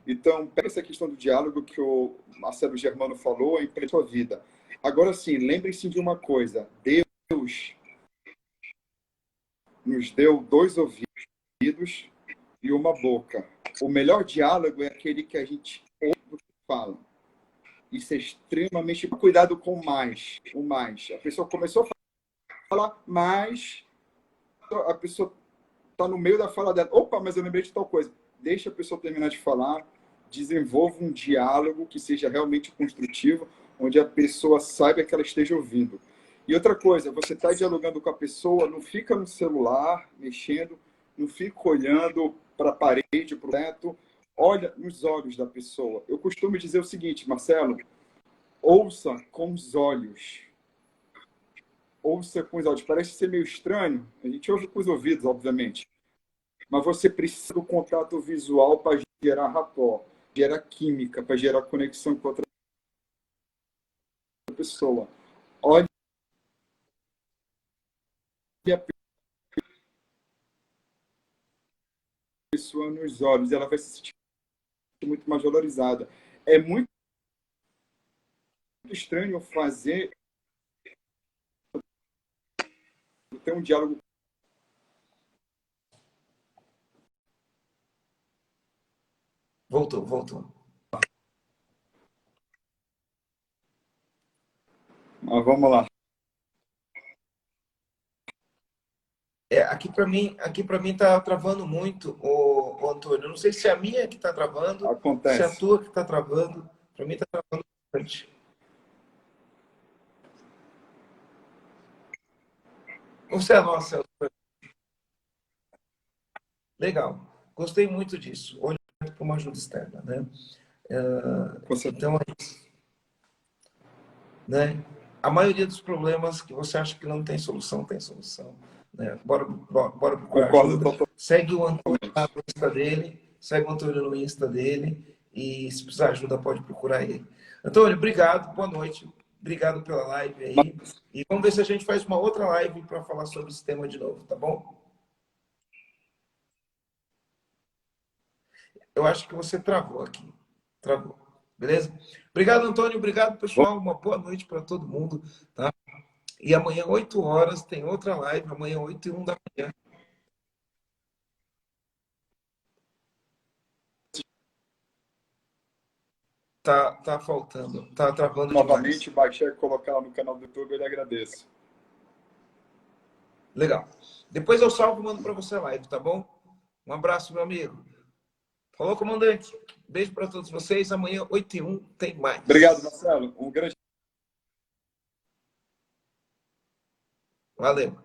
Então, pega essa questão do diálogo que o Marcelo Germano falou em sua vida. Agora sim, lembrem-se de uma coisa. Deus nos deu 2 ouvidos e uma boca. O melhor diálogo é aquele que a gente ouve o que fala. Isso é extremamente... Cuidado com o mais. A pessoa começou a falar, mas a pessoa está no meio da fala dela. Opa, mas eu lembrei de tal coisa. Deixa a pessoa terminar de falar. Desenvolva um diálogo que seja realmente construtivo, onde a pessoa saiba que ela esteja ouvindo. E outra coisa, você está dialogando com a pessoa, não fica no celular, mexendo, não fica olhando para a parede, para o teto, olha nos olhos da pessoa. Eu costumo dizer o seguinte, Marcelo, ouça com os olhos. Ouça com os olhos. Parece ser meio estranho, a gente ouve com os ouvidos, obviamente, mas você precisa do contato visual para gerar rapport, gerar química, para gerar conexão com outra pessoa. Olhe a pessoa nos olhos, ela vai se sentir muito mais valorizada. É muito estranho ter um diálogo. Voltou. Mas vamos lá. Aqui para mim tá travando muito, o Antônio. Eu não sei se é a minha que está travando, Acontece. se é a tua que está travando. Para mim está travando bastante. Você é nossa. Legal. Gostei muito disso. Olhando para uma ajuda externa, né? Então, né? A maioria dos problemas que você acha que não tem solução, tem solução. Né? Bora procurar ajuda. Segue o Antônio no Insta dele, e se precisar de ajuda, pode procurar ele. Antônio, obrigado, boa noite. Obrigado pela live aí. E vamos ver se a gente faz uma outra live para falar sobre esse tema de novo, tá bom? Eu acho que você travou aqui. Travou. Beleza? Obrigado, Antônio. Obrigado, pessoal. Uma boa noite para todo mundo. Tá? E amanhã, 8 horas, tem outra live. Amanhã, 8h01 da manhã. Tá faltando. Tá travando Novamente, demais. baixar e colocar no canal do YouTube, eu lhe agradeço. Legal. Depois eu salvo e mando para você a live, tá bom? Um abraço, meu amigo. Falou, comandante. Beijo para todos vocês. Amanhã, 8h01, tem mais. Obrigado, Marcelo. Um grande Valeu.